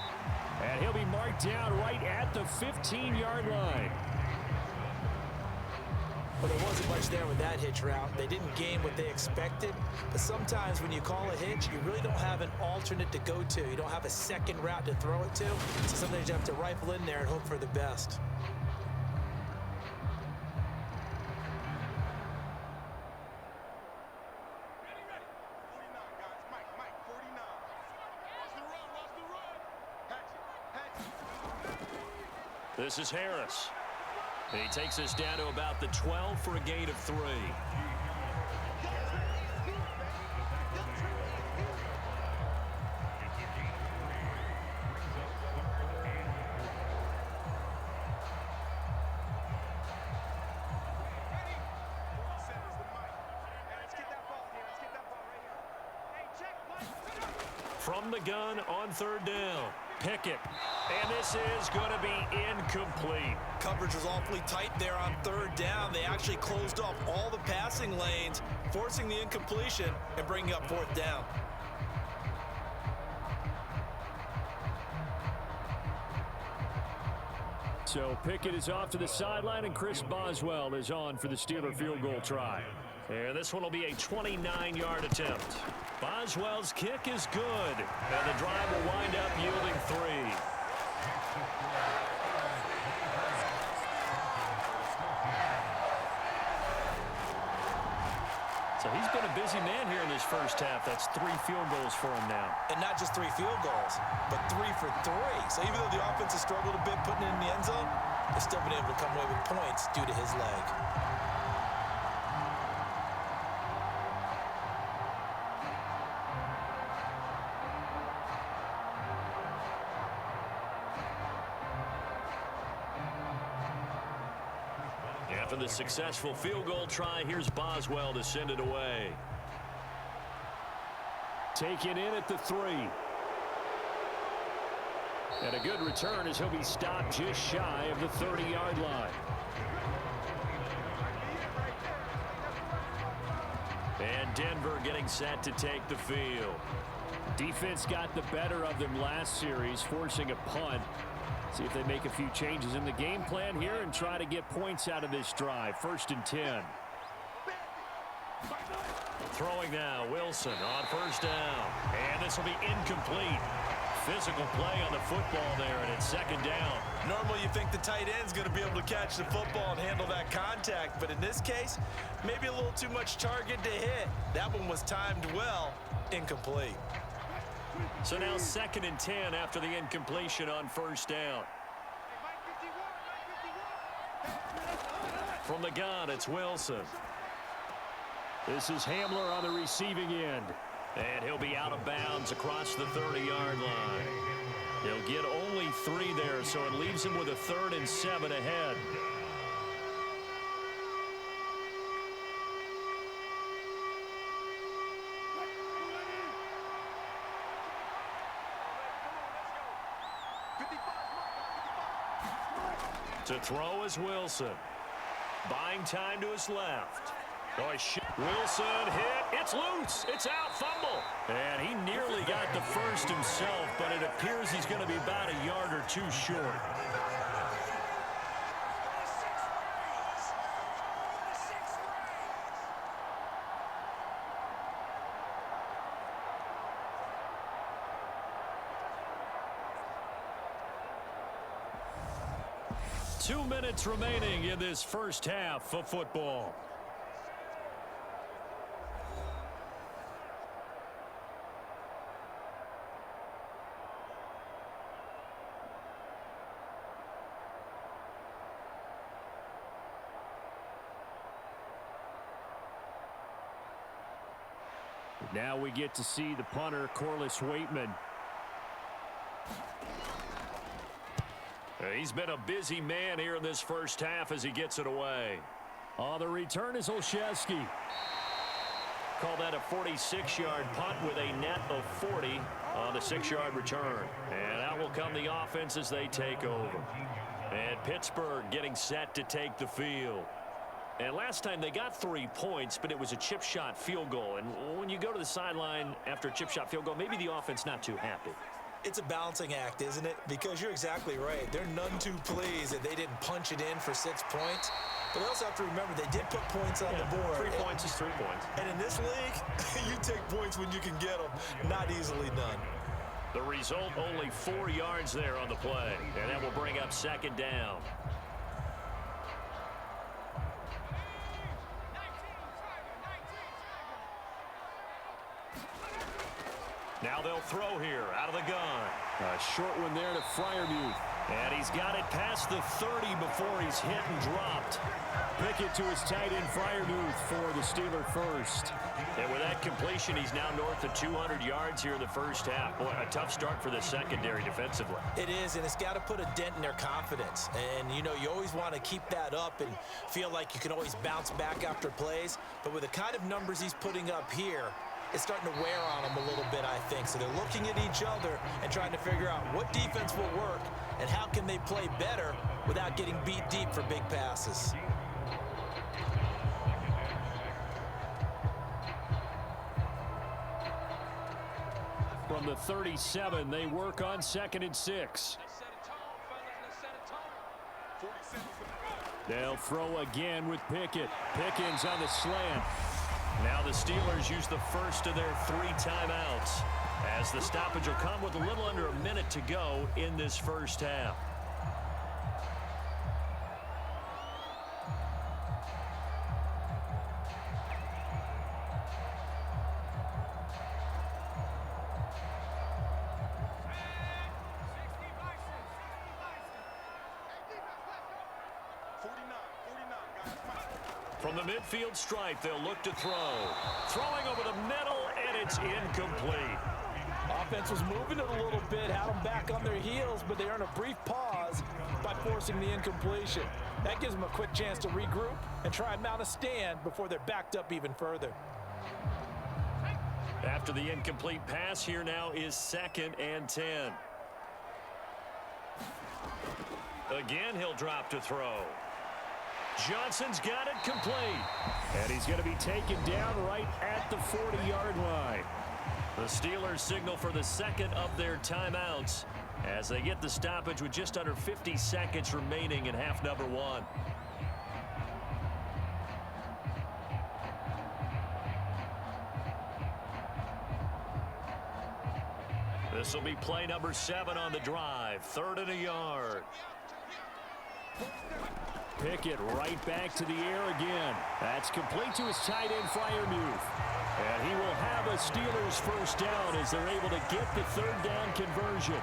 And he'll be marked down right at the 15-yard line. Well, there wasn't much there with that hitch route. They didn't gain what they expected. But sometimes when you call a hitch, you really don't have an alternate to go to. You don't have a second route to throw it to. So sometimes you have to rifle in there and hope for the best. This is Harris. He takes us down to about the 12 for a gain of 3. From the gun on 3rd down. Pickett. And this is going to be incomplete. Coverage was awfully tight there on 3rd down. They actually closed off all the passing lanes, forcing the incompletion and bringing up 4th down. So Pickett is off to the sideline, and Chris Boswell is on for the Steeler field goal try. And this one will be a 29-yard attempt. Boswell's kick is good, and the drive will wind up yielding 3. So he's been a busy man here in this first half. That's 3 field goals for him now. And not just 3 field goals, but 3 for 3. So even though the offense has struggled a bit putting it in the end zone, they've still been able to come away with points due to his leg. After the successful field goal try, here's Boswell to send it away. Taken in at the 3. And a good return as he'll be stopped just shy of the 30-yard line. And Denver getting set to take the field. Defense got the better of them last series, forcing a punt. See if they make a few changes in the game plan here and try to get points out of this drive. 1st and 10. Throwing now, Wilson on 1st down. And this will be incomplete. Physical play on the football there, and it's 2nd down. Normally you think the tight end's going to be able to catch the football and handle that contact, but in this case, maybe a little too much target to hit. That one was timed well, incomplete. So now 2nd and 10 after the incompletion on 1st down. From the gun, it's Wilson. This is Hamler on the receiving end. And he'll be out of bounds across the 30-yard line. He'll get only 3 there, so it leaves him with a 3rd and 7 ahead. To throw is Wilson. Buying time to his left. Wilson hit. It's loose. It's out. Fumble. And he nearly got the first himself, but it appears he's going to be about a yard or two short. Two minutes remaining in this first half of football. Now we get to see the punter, Corliss Waitman. He's been a busy man here in this first half as he gets it away. On the return is Olszewski. Call that a 46-yard punt with a net of 40 on the 6-yard return. And out will come the offense as they take over. And Pittsburgh getting set to take the field. And last time they got 3 points, but it was a chip shot field goal. And when you go to the sideline after a chip shot field goal, maybe the offense not too happy. It's a balancing act, isn't it? Because you're exactly right. They're none too pleased that they didn't punch it in for 6 points. But they also have to remember they did put points on the board. 3 points is 3 points. And in this league, you take points when you can get them. Not easily done. The result, only 4 yards there on the play. And that will bring up second down. Now they'll throw here out of the gun. A short one there to Freiermuth. And he's got it past the 30 before he's hit and dropped. Pickett to his tight end Freiermuth for the Steeler first. And with that completion, he's now north of 200 yards here in the first half. Boy, a tough start for the secondary defensively. It is, and it's got to put a dent in their confidence. And, you know, you always want to keep that up and feel like you can always bounce back after plays. But with the kind of numbers he's putting up here, it's starting to wear on them a little bit, I think. So they're looking at each other and trying to figure out what defense will work and how can they play better without getting beat deep for big passes. From the 37, they work on 2nd and 6. They'll throw again with Pickett. Pickens on the slant. Now the Steelers use the first of their 3 timeouts as the stoppage will come with a little under a minute to go in this first half. From the midfield stripe, they'll look to throw. Throwing over the middle, and it's incomplete. Offense was moving it a little bit, had them back on their heels, but they earn a brief pause by forcing the incompletion. That gives them a quick chance to regroup and try and mount a stand before they're backed up even further. After the incomplete pass, here now is 2nd and 10. Again, he'll drop to throw. Johnson's got it complete. And he's going to be taken down right at the 40-yard line. The Steelers signal for the second of their timeouts as they get the stoppage with just under 50 seconds remaining in half number 1. This will be play number 7 on the drive. 3rd and a yard. Pickett right back to the air again. That's complete to his tight end, Freiermuth. And he will have a Steelers first down as they're able to get the 3rd down conversion.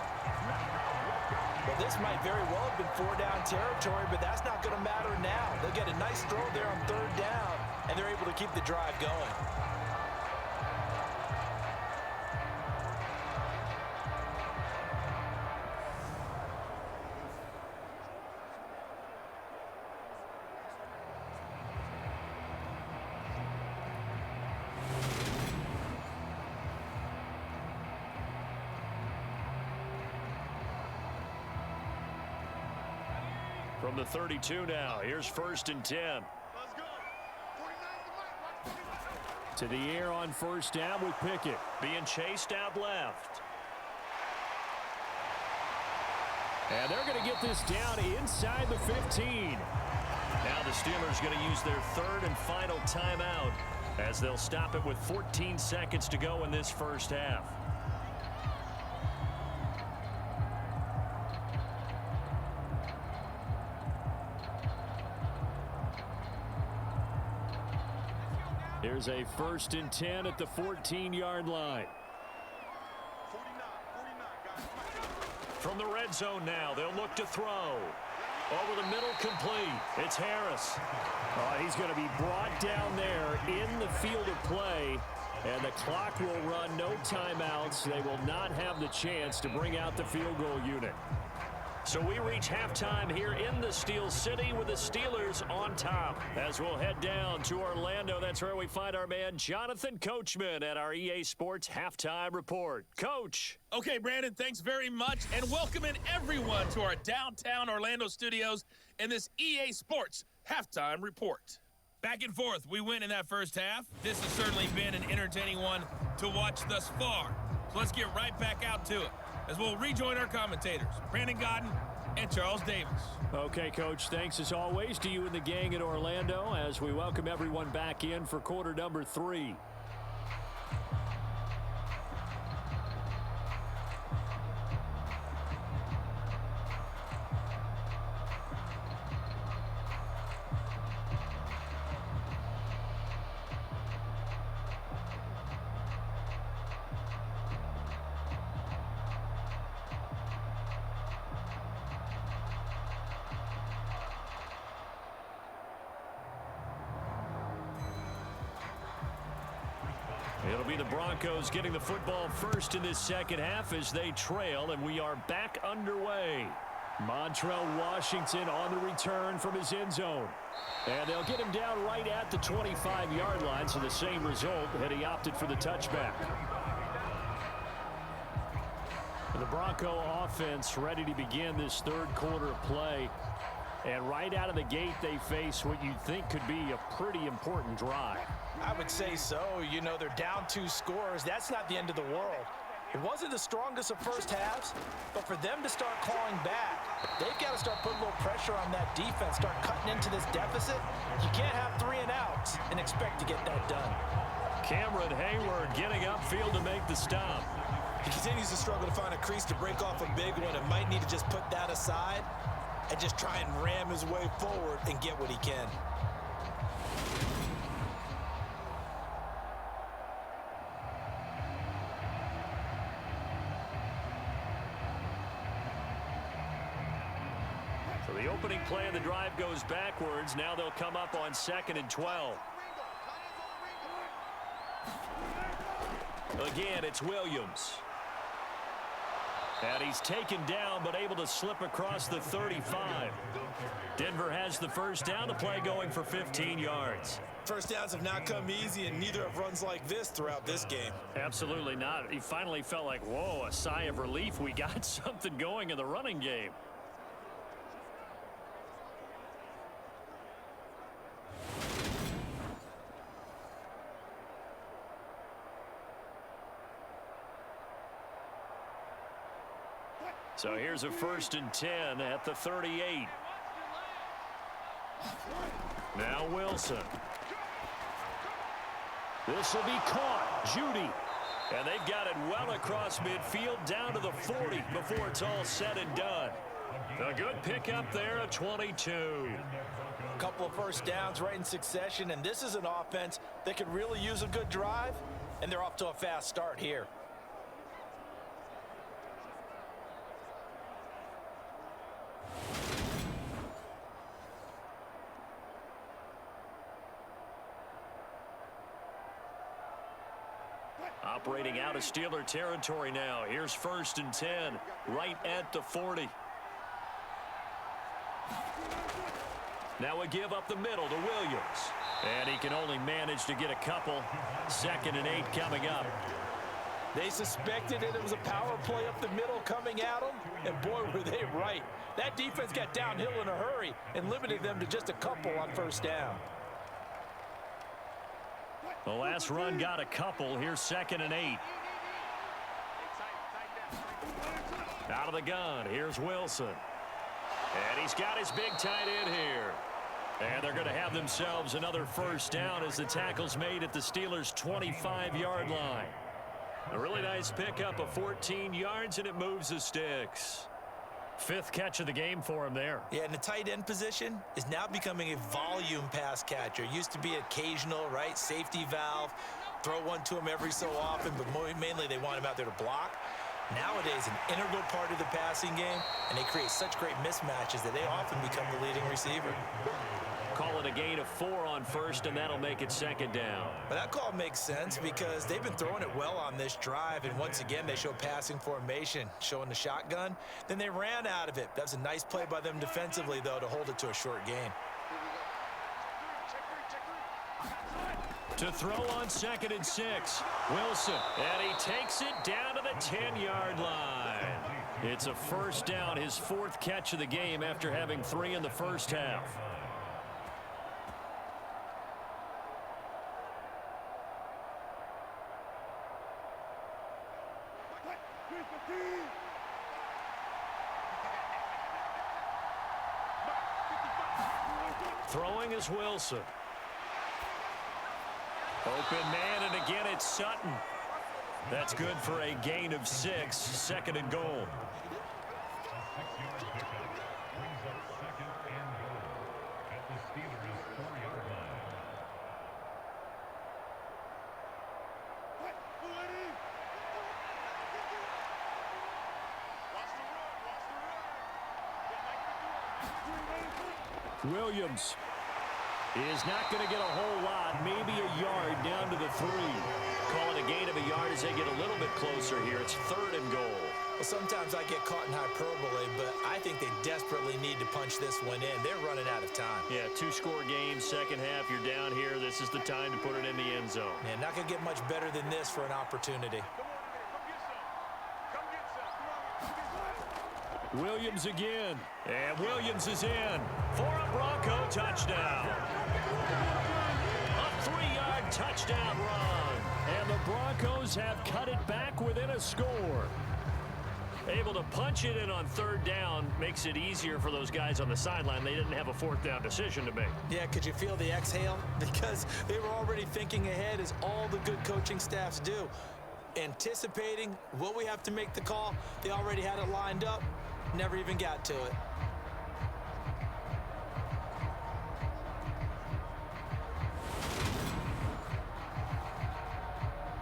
Well, this might very well have been 4-down territory, but that's not going to matter now. They'll get a nice throw there on 3rd down, and they're able to keep the drive going. From the 32 now, here's 1st and 10. Let's go. 49 to Mike. To the air on first down with Pickett. Being chased out left. And they're going to get this down inside the 15. Now the Steelers going to use their third and final timeout as they'll stop it with 14 seconds to go in this first half. Here's a 1st and 10 at the 14-yard line. 49, From the red zone now, they'll look to throw. Over the middle, complete. It's Harris. He's going to be brought down there in the field of play, and the clock will run, no timeouts. They will not have the chance to bring out the field goal unit. So we reach halftime here in the Steel City with the Steelers on top. As we'll head down to Orlando, that's where we find our man Jonathan Coachman at our EA Sports Halftime Report. Coach. Okay, Brandon, thanks very much, and welcome in everyone to our downtown Orlando studios in this EA Sports Halftime Report. Back and forth, we win in that first half. This has certainly been an entertaining one to watch thus far. So let's get right back out to it as we'll rejoin our commentators, Brandon Godden and Charles Davis. Okay, Coach, thanks as always to you and the gang in Orlando as we welcome everyone back in for quarter number 3. It'll be the Broncos getting the football first in this second half as they trail, and we are back underway. Montrell Washington on the return from his end zone. And they'll get him down right at the 25-yard line, so the same result had he opted for the touchback. The Bronco offense ready to begin this third quarter of play. And right out of the gate, they face what you'd think could be a pretty important drive. I would say so. You know, they're down 2 scores. That's not the end of the world. It wasn't the strongest of first halves, but for them to start clawing back, they've got to start putting a little pressure on that defense, start cutting into this deficit. You can't have 3 and outs and expect to get that done. Cameron Hayward getting upfield to make the stop. He continues to struggle to find a crease to break off a big one and might need to just put that aside and just try and ram his way forward and get what he can. So the opening play of the drive goes backwards. Now they'll come up on 2nd and 12. Again, it's Williams. And he's taken down, but able to slip across the 35. Denver has the first down. The play going for 15 yards. First downs have not come easy, and neither have runs like this throughout this game. Absolutely not. He finally felt like, whoa, a sigh of relief. We got something going in the running game. So here's a 1st and 10 at the 38. Now Wilson. This will be caught. Judy. And they've got it well across midfield down to the 40 before it's all said and done. A good pickup there at 22. A couple of first downs right in succession, and this is an offense that could really use a good drive, and they're off to a fast start here. Operating out of Steeler territory now. Here's 1st and 10, right at the 40. Now a give up the middle to Williams. And he can only manage to get a couple. 2nd and 8 coming up. They suspected that it was a power play up the middle coming at them, and boy, were they right. That defense got downhill in a hurry and limited them to just a couple on first down. The last run got a couple. Here's 2nd and 8. Out of the gun. Here's Wilson. And he's got his big tight end here. And they're going to have themselves another first down as the tackle's made at the Steelers' 25-yard line. A really nice pickup of 14 yards, and it moves the sticks. 5th catch of the game for him there. Yeah, and the tight end position is now becoming a volume pass catcher. Used to be occasional, right? Safety valve. Throw one to him every so often, but mainly they want him out there to block. Nowadays, an integral part of the passing game, and they create such great mismatches that they often become the leading receiver. Call it a gain of 4 on first, and that'll make it 2nd down. But that call makes sense because they've been throwing it well on this drive, and once again, they show passing formation, showing the shotgun. Then they ran out of it. That's a nice play by them defensively, though, to hold it to a short gain. To throw on 2nd and 6. Wilson, and he takes it down to the 10-yard line. It's a first down, his 4th catch of the game after having 3 in the first half. Throwing is Wilson. Open man, and again it's Sutton. That's good for a gain of 6, 2nd and goal. Williams is not going to get a whole lot, maybe a yard down to the 3. Call it a gain of a yard as they get a little bit closer here. It's 3rd and goal. Well, sometimes I get caught in hyperbole, but I think they desperately need to punch this one in. They're running out of time. Yeah, 2-score game, second half, you're down here. This is the time to put it in the end zone. Man, not going to get much better than this for an opportunity. Williams again, and Williams is in for a Bronco touchdown. A 3-yard touchdown run, and the Broncos have cut it back within a score. Able to punch it in on 3rd down makes it easier for those guys on the sideline. They didn't have a 4th down decision to make. Yeah, could you feel the exhale? Because they were already thinking ahead, as all the good coaching staffs do. Anticipating, will we have to make the call? They already had it lined up. Never even got to it.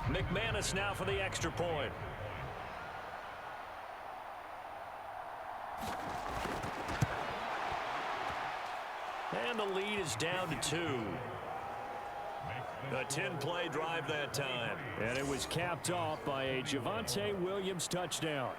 McManus now for the extra point. And the lead is down to 2. A 10-play drive that time. And it was capped off by a Javonte Williams touchdown.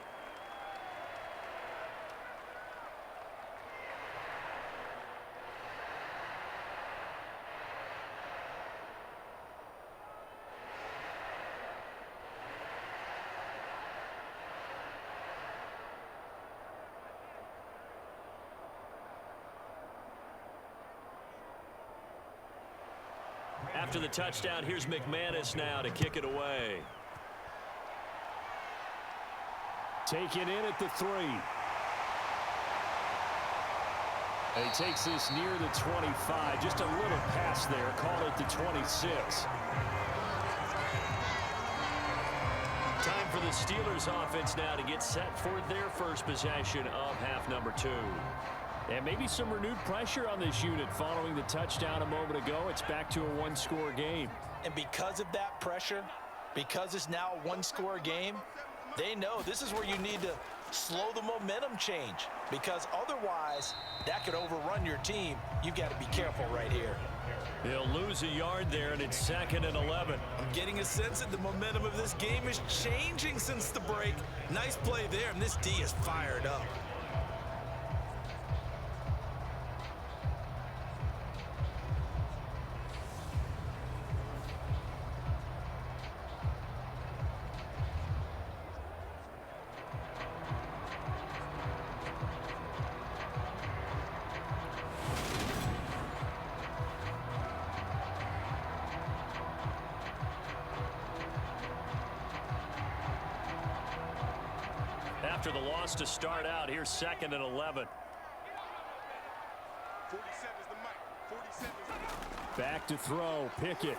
After the touchdown, here's McManus now to kick it away. Taken in at the 3. And he takes this near the 25. Just a little pass there. Call it the 26. Time for the Steelers offense now to get set for their first possession of half number 2. And maybe some renewed pressure on this unit following the touchdown a moment ago. It's back to a 1-score game. And because of that pressure, because it's now a 1-score game, they know this is where you need to slow the momentum change, because otherwise that could overrun your team. You've got to be careful right here. He'll lose a yard there, and it's 2nd and 11. I'm getting a sense that the momentum of this game is changing since the break. Nice play there, and this D is fired up. after the loss to start out. Here's 2nd and 11. 47 is the mic. 47 is the mic. Back to throw. Pickett.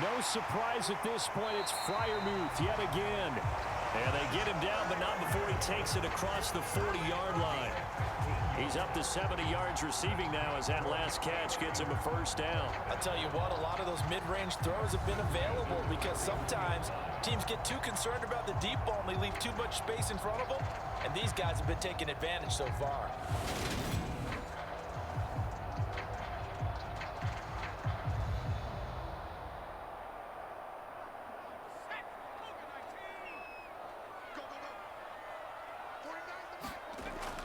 No surprise at this point. It's Freiermuth yet again. And they get him down, but not before he takes it across the 40-yard line. He's up to 70 yards receiving now as that last catch gets him a first down. I'll tell you what, a lot of those mid-range throws have been available because sometimes teams get too concerned about the deep ball and they leave too much space in front of them. And these guys have been taking advantage so far.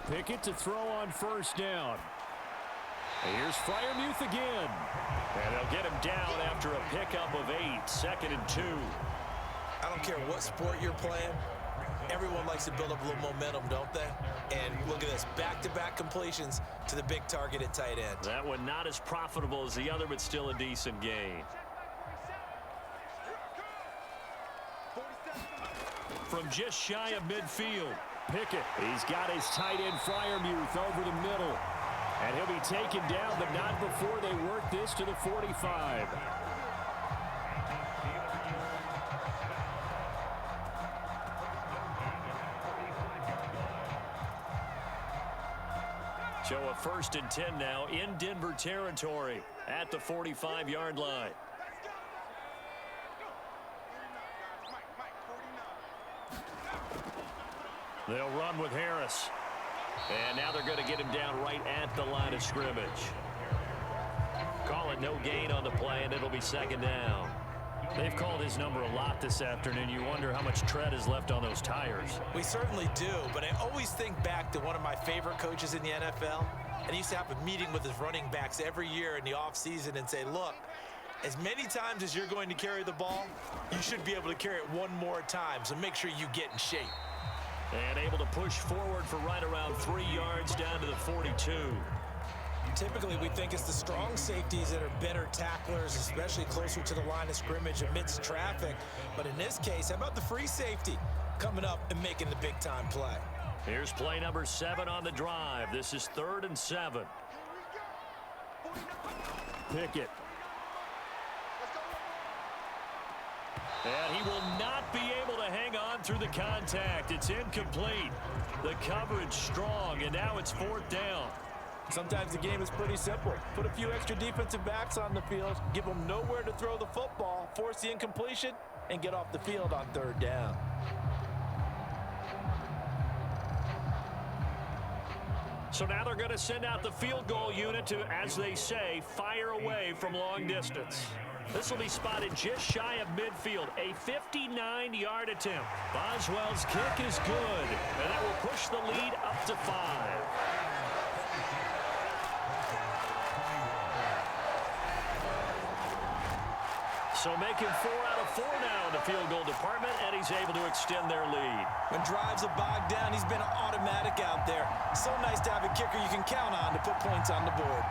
Pickett to throw on first down. Here's Freiermuth again. And they'll get him down after a pickup of 8. 2nd and 2. I don't care what sport you're playing. Everyone likes to build up a little momentum, don't they? And look at this, back-to-back completions to the big target at tight end. That one not as profitable as the other, but still a decent gain. From just shy of midfield, Pickett. He's got his tight end Freiermuth over the middle. And he'll be taken down, but not before they work this to the 45. So a 1st and 10 now in Denver territory at the 45-yard line. They'll run with Harris. And now they're going to get him down right at the line of scrimmage. Call it no gain on the play, and it'll be 2nd down. They've called his number a lot this afternoon. You wonder how much tread is left on those tires. We certainly do, but I always think back to one of my favorite coaches in the NFL. And he used to have a meeting with his running backs every year in the offseason and say, look, as many times as you're going to carry the ball, you should be able to carry it one more time, so make sure you get in shape. And able to push forward for right around 3 yards down to the 42. Typically, we think it's the strong safeties that are better tacklers, especially closer to the line of scrimmage amidst traffic. But in this case, how about the free safety coming up and making the big-time play? Here's play number 7 on the drive. This is 3rd and 7. Pickett. And he will not be able to hang on through the contact. It's incomplete. The coverage strong, and now it's 4th down. Sometimes the game is pretty simple. Put a few extra defensive backs on the field, give them nowhere to throw the football, force the incompletion, and get off the field on 3rd down. So now they're going to send out the field goal unit to, as they say, fire away from long distance. This will be spotted just shy of midfield, a 59-yard attempt. Boswell's kick is good, and that will push the lead up to 5. So making 4 out of 4 now in the field goal department, and he's able to extend their lead. When drives are bogged down, he's been automatic out there. So nice to have a kicker you can count on to put points on the board.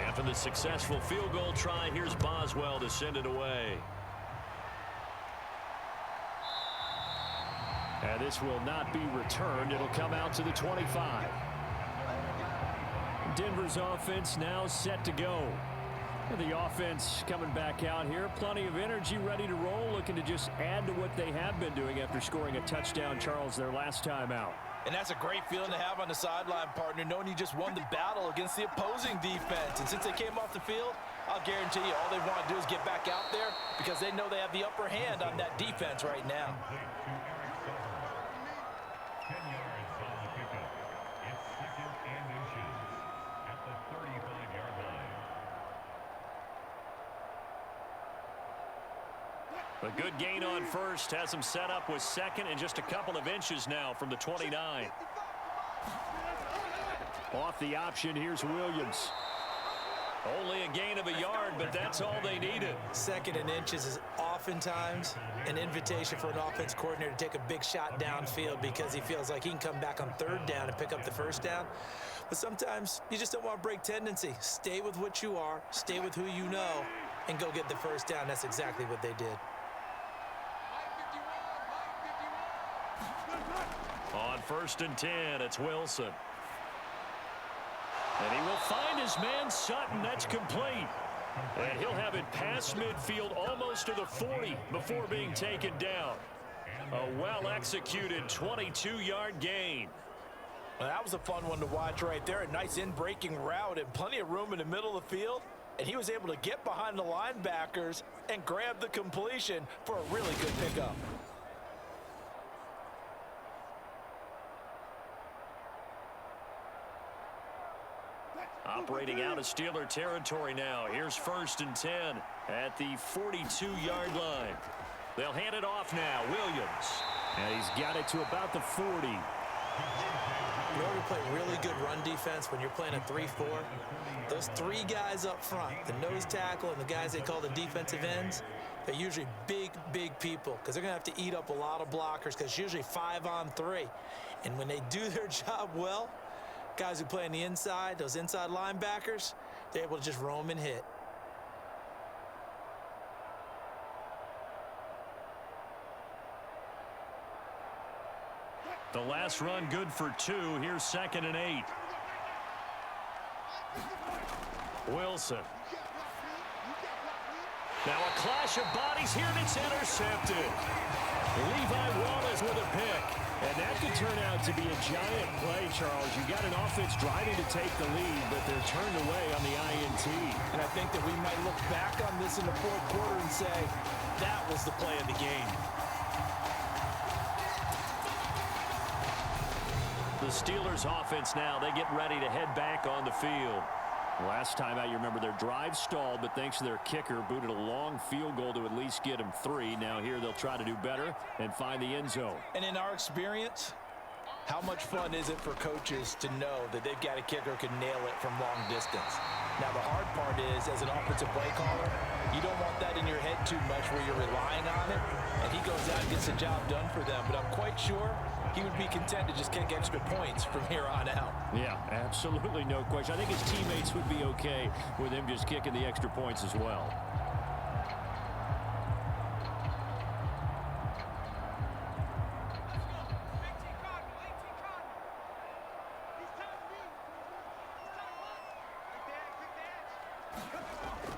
After the successful field goal try, here's Boswell to send it away. And this will not be returned. It'll come out to the 25. Denver's offense now set to go. And the offense coming back out here. Plenty of energy, ready to roll, looking to just add to what they have been doing after scoring a touchdown, Charles, their last time out. And that's a great feeling to have on the sideline, partner, knowing you just won the battle against the opposing defense. And since they came off the field, I'll guarantee you all they want to do is get back out there because they know they have the upper hand on that defense right now. A good gain on first has him set up with 2nd and just a couple of inches now from the 29. Off the option, here's Williams. Only a gain of a yard, but that's all they needed. 2nd and inches is awful. oftentimes an invitation for an offense coordinator to take a big shot downfield because he feels like he can come back on third down and pick up the first down. But sometimes you just don't want to break tendency. Stay with what you are, stay with who you know, and go get the first down. That's exactly what they did. On 1st and 10, it's Wilson. And he will find his man Sutton. That's complete. And he'll have it past midfield almost to the 40 before being taken down. A well-executed 22-yard gain. Well, that was a fun one to watch right there. A nice in-breaking route and plenty of room in the middle of the field. And he was able to get behind the linebackers and grab the completion for a really good pickup. Operating out of Steeler territory now. Here's 1st and 10 at the 42-yard line. They'll hand it off now. Williams. And he's got it to about the 40. In order to play really good run defense when you're playing a 3-4, those three guys up front, the nose tackle and the guys they call the defensive ends, they're usually big, big people because they're going to have to eat up a lot of blockers because it's usually 5-on-3. And when they do their job well, guys who play on the inside, those inside linebackers, they're able to just roam and hit. The last run good for 2. Here's 2nd and 8. Wilson. Now a clash of bodies here, and it's intercepted. Levi Wallace with a pick. And that could turn out to be a giant play, Charles. You got an offense driving to take the lead, but they're turned away on the INT. And I think that we might look back on this in the fourth quarter and say, that was the play of the game. The Steelers offense now, they get ready to head back on the field. Last time out, you remember their drive stalled, but thanks to their kicker, booted a long field goal to at least get them 3. Now here they'll try to do better and find the end zone. And in our experience, how much fun is it for coaches to know that they've got a kicker who can nail it from long distance? Now the hard part is, as an offensive play caller, you don't want that in your head too much where you're relying on it, and he goes out and gets the job done for them. But I'm quite sure he would be content to just kick extra points from here on out. Yeah, absolutely no question. I think his teammates would be okay with him just kicking the extra points as well.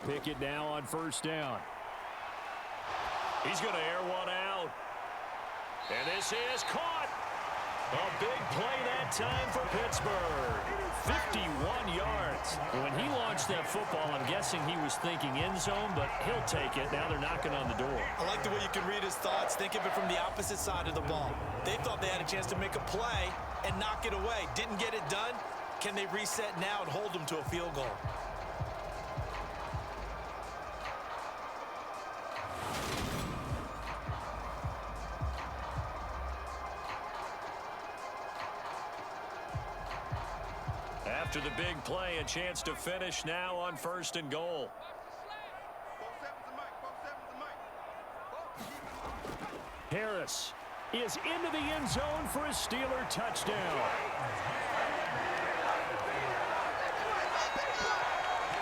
Pickett now on 1st down. He's going to air one out. And this is caught. A big play that time for Pittsburgh. 51 yards. When he launched that football, I'm guessing he was thinking end zone, but he'll take it. Now they're knocking on the door. I like the way you can read his thoughts. Think of it from the opposite side of the ball. They thought they had a chance to make a play and knock it away. Didn't get it done. Can they reset now and hold them to a field goal? After the big play, a chance to finish now on 1st and goal. Harris is into the end zone for a Steeler touchdown.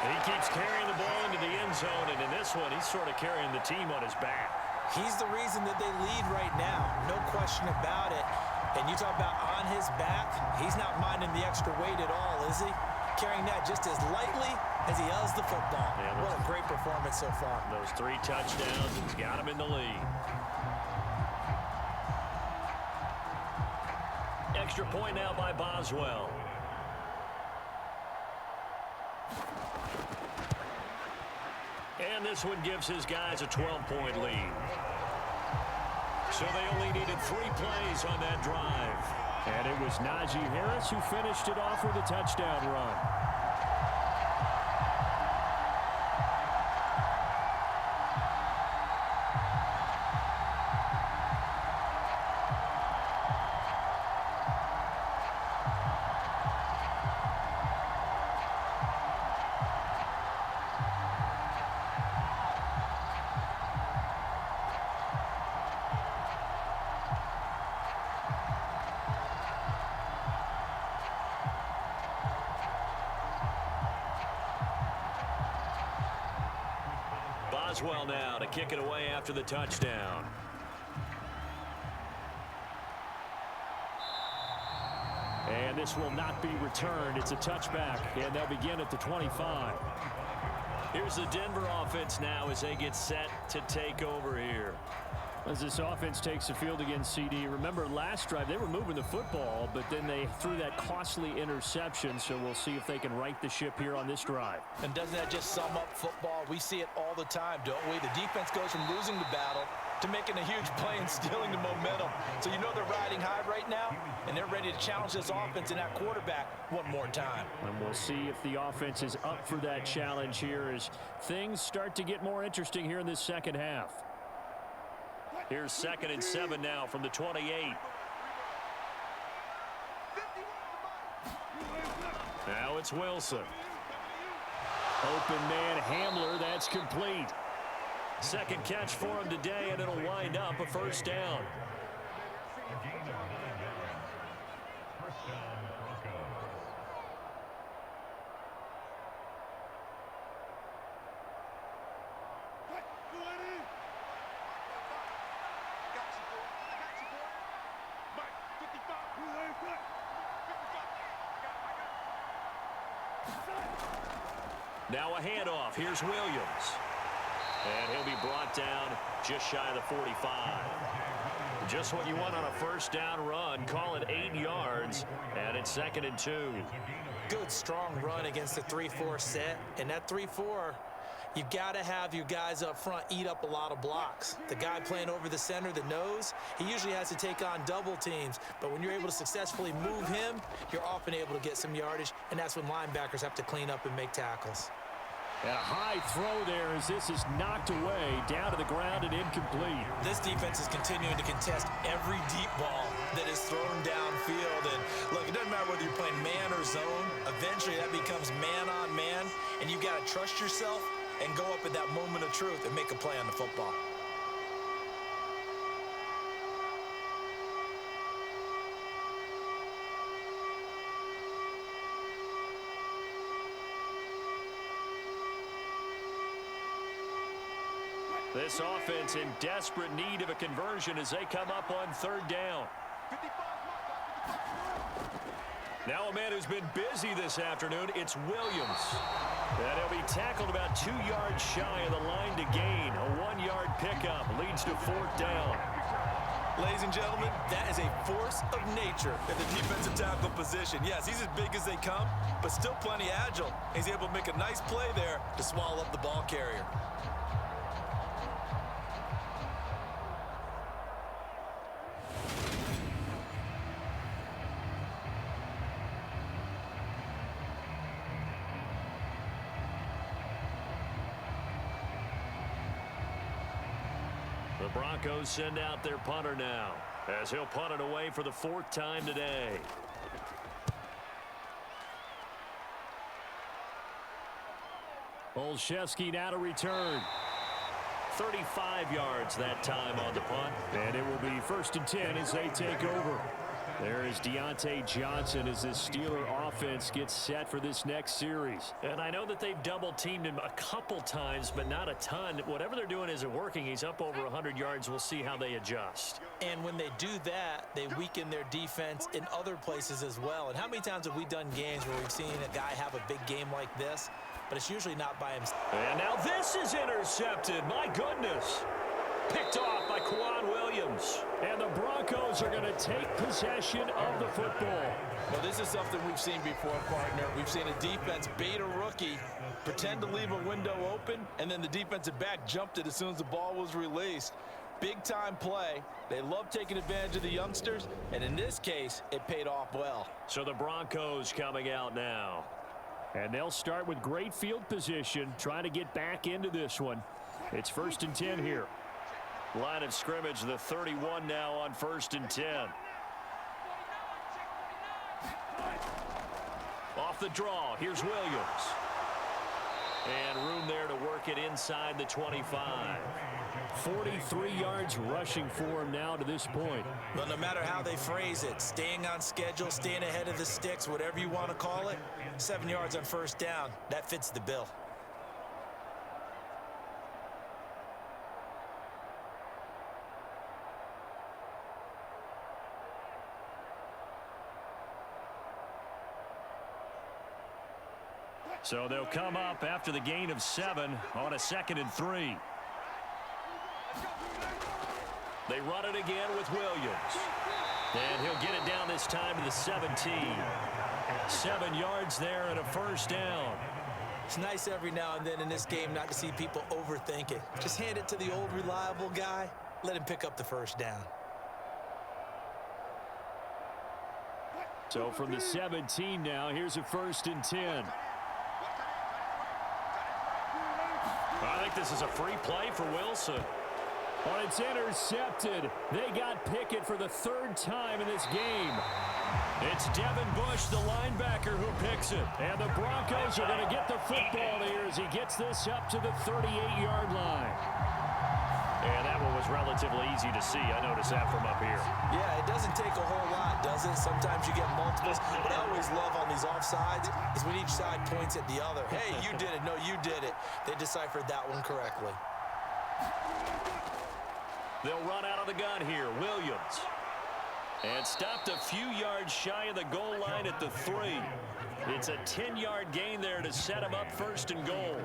He keeps carrying the ball into the end zone, and in this one, he's sort of carrying the team on his back. He's the reason that they lead right now. No question about it. And you talk about on his back, he's not minding the extra weight at all, is he? Carrying that just as lightly as he does the football. Yeah, what a great performance so far. Those 3 touchdowns, he's got him in the lead. Extra point now by Boswell. And this one gives his guys a 12-point lead. So they only needed 3 plays on that drive. And it was Najee Harris who finished it off with a touchdown run. Boswell now to kick it away after the touchdown. And this will not be returned. It's a touchback, and they'll begin at the 25. Here's the Denver offense now as they get set to take over here. As this offense takes the field against CD, remember last drive they were moving the football, but then they threw that costly interception, so we'll see if they can right the ship here on this drive. And doesn't that just sum up football? We see it all the time, don't we? The defense goes from losing the battle to making a huge play and stealing the momentum. So you know they're riding high right now, and they're ready to challenge this offense and that quarterback one more time. And we'll see if the offense is up for that challenge here as things start to get more interesting here in this second half. Here's 2nd and 7 now from the 28. Now it's Wilson. Open man Hamler, that's complete. Second catch for him today, and it'll wind up a first down. Now a handoff. Here's Williams. And he'll be brought down just shy of the 45. Just what you want on a first down run. Call it 8 yards. And it's 2nd and 2. Good, strong run against the 3-4 set. And that 3-4, you've got to have your guys up front eat up a lot of blocks. The guy playing over the center, the nose, he usually has to take on double teams. But when you're able to successfully move him, you're often able to get some yardage. And that's when linebackers have to clean up and make tackles. And a high throw there as this is knocked away, down to the ground and incomplete. This defense is continuing to contest every deep ball that is thrown downfield. And look, it doesn't matter whether you're playing man or zone. Eventually that becomes man on man, and you got to trust yourself and go up at that moment of truth and make a play on the football. This offense in desperate need of a conversion as they come up on 3rd down. Now a man who's been busy this afternoon, it's Williams. And he'll be tackled about 2 yards shy of the line to gain. A 1-yard pickup leads to 4th down. Ladies and gentlemen, that is a force of nature at the defensive tackle position. Yes, he's as big as they come, but still plenty agile. He's able to make a nice play there to swallow up the ball carrier. The Broncos send out their punter now as he'll punt it away for the 4th time today. Olszewski now to return. 35 yards that time on the punt. And it will be 1st and 10 as they take over. There is Deontay Johnson as this Steeler offense gets set for this next series. And I know that they've double-teamed him a couple times, but not a ton. Whatever they're doing isn't working. He's up over 100 yards. We'll see how they adjust. And when they do that, they weaken their defense in other places as well. And how many times have we done games where we've seen a guy have a big game like this, but it's usually not by himself. And now this is intercepted. My goodness. Picked off by Quan Williams. And the Broncos are going to take possession of the football. Well, this is something we've seen before, partner. We've seen a defense bait a rookie, pretend to leave a window open, and then the defensive back jumped it as soon as the ball was released. Big-time play. They love taking advantage of the youngsters, and in this case, it paid off well. So the Broncos coming out now. And they'll start with great field position, trying to get back into this one. It's 1st and 10 here. Line of scrimmage, the 31 now on 1st and 10. Off the draw, here's Williams. And room there to work it inside the 25. 43 yards rushing for him now to this point. Well, no matter how they phrase it, staying on schedule, staying ahead of the sticks, whatever you want to call it, 7 yards on 1st down, that fits the bill. So they'll come up after the gain of 7 on a 2nd and 3. They run it again with Williams. And he'll get it down this time to the 17. 7 yards there and a first down. It's nice every now and then in this game not to see people overthink it. Just hand it to the old reliable guy. Let him pick up the first down. So from the 17 now, here's a 1st and 10. I think this is a free play for Wilson. But it's intercepted. They got Pickett for the 3rd time in this game. It's Devin Bush, the linebacker, who picks it. And the Broncos are going to get the football here as he gets this up to the 38-yard line. And that one was relatively easy to see. I noticed that from up here. Yeah, it doesn't take a whole lot, does it? Sometimes you get multiples. What I always love on these offsides is when each side points at the other. Hey, you did it. No, you did it. They deciphered that one correctly. They'll run out of the gun here. Williams. And stopped a few yards shy of the goal line at the 3. It's a 10-yard gain there to set him up 1st and goal.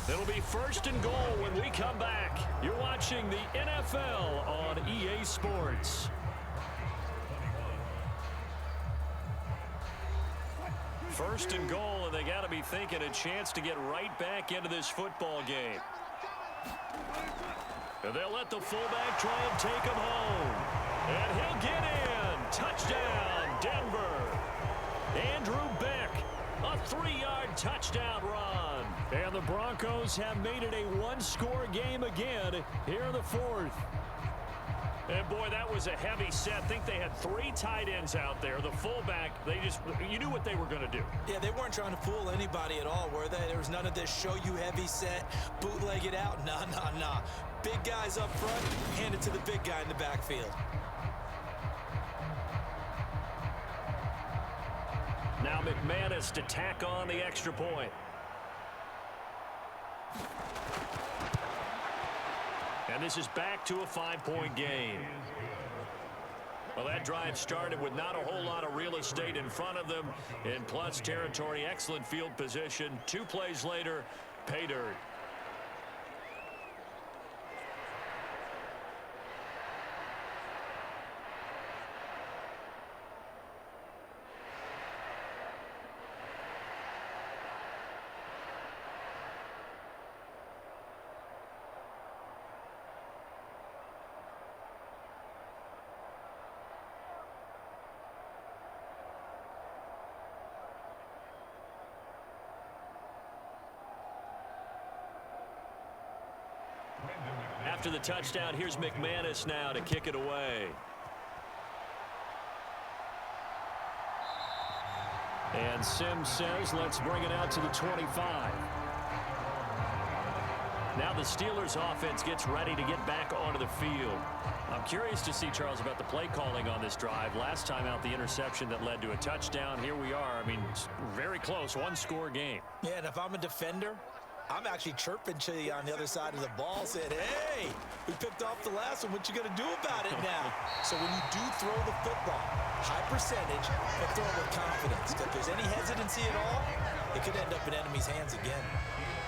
It'll be 1st and goal when we come back. You're watching the NFL on EA Sports. 1st and goal, and they got to be thinking a chance to get right back into this football game. And they'll let the fullback try and take him home. And he'll get in. Touchdown, Denver. Andrew Beck, a 3-yard touchdown run. And the Broncos have made it a 1-score game again here in the 4th. And boy, that was a heavy set. I think they had 3 tight ends out there. The fullback, you knew what they were going to do. Yeah, they weren't trying to fool anybody at all, were they? There was none of this show you heavy set, bootleg it out. Nah. Big guys up front, hand it to the big guy in the backfield. Now McManus to tack on the extra point. And this is back to a 5-point game. Well, that drive started with not a whole lot of real estate in front of them. In plus territory, excellent field position. 2 plays later, pay dirt. After the touchdown, here's McManus now to kick it away. And Sims says, let's bring it out to the 25. Now the Steelers offense gets ready to get back onto the field. I'm curious to see, Charles, about the play calling on this drive. Last time out, the interception that led to a touchdown. Here we are. I mean, very close, 1-score game. Yeah, and if I'm a defender, I'm actually chirping to you on the other side of the ball, saying, hey, we picked off the last one. What you going to do about it now? So when you do throw the football, high percentage, but throw it with confidence. If there's any hesitancy at all, it could end up in enemy's hands again.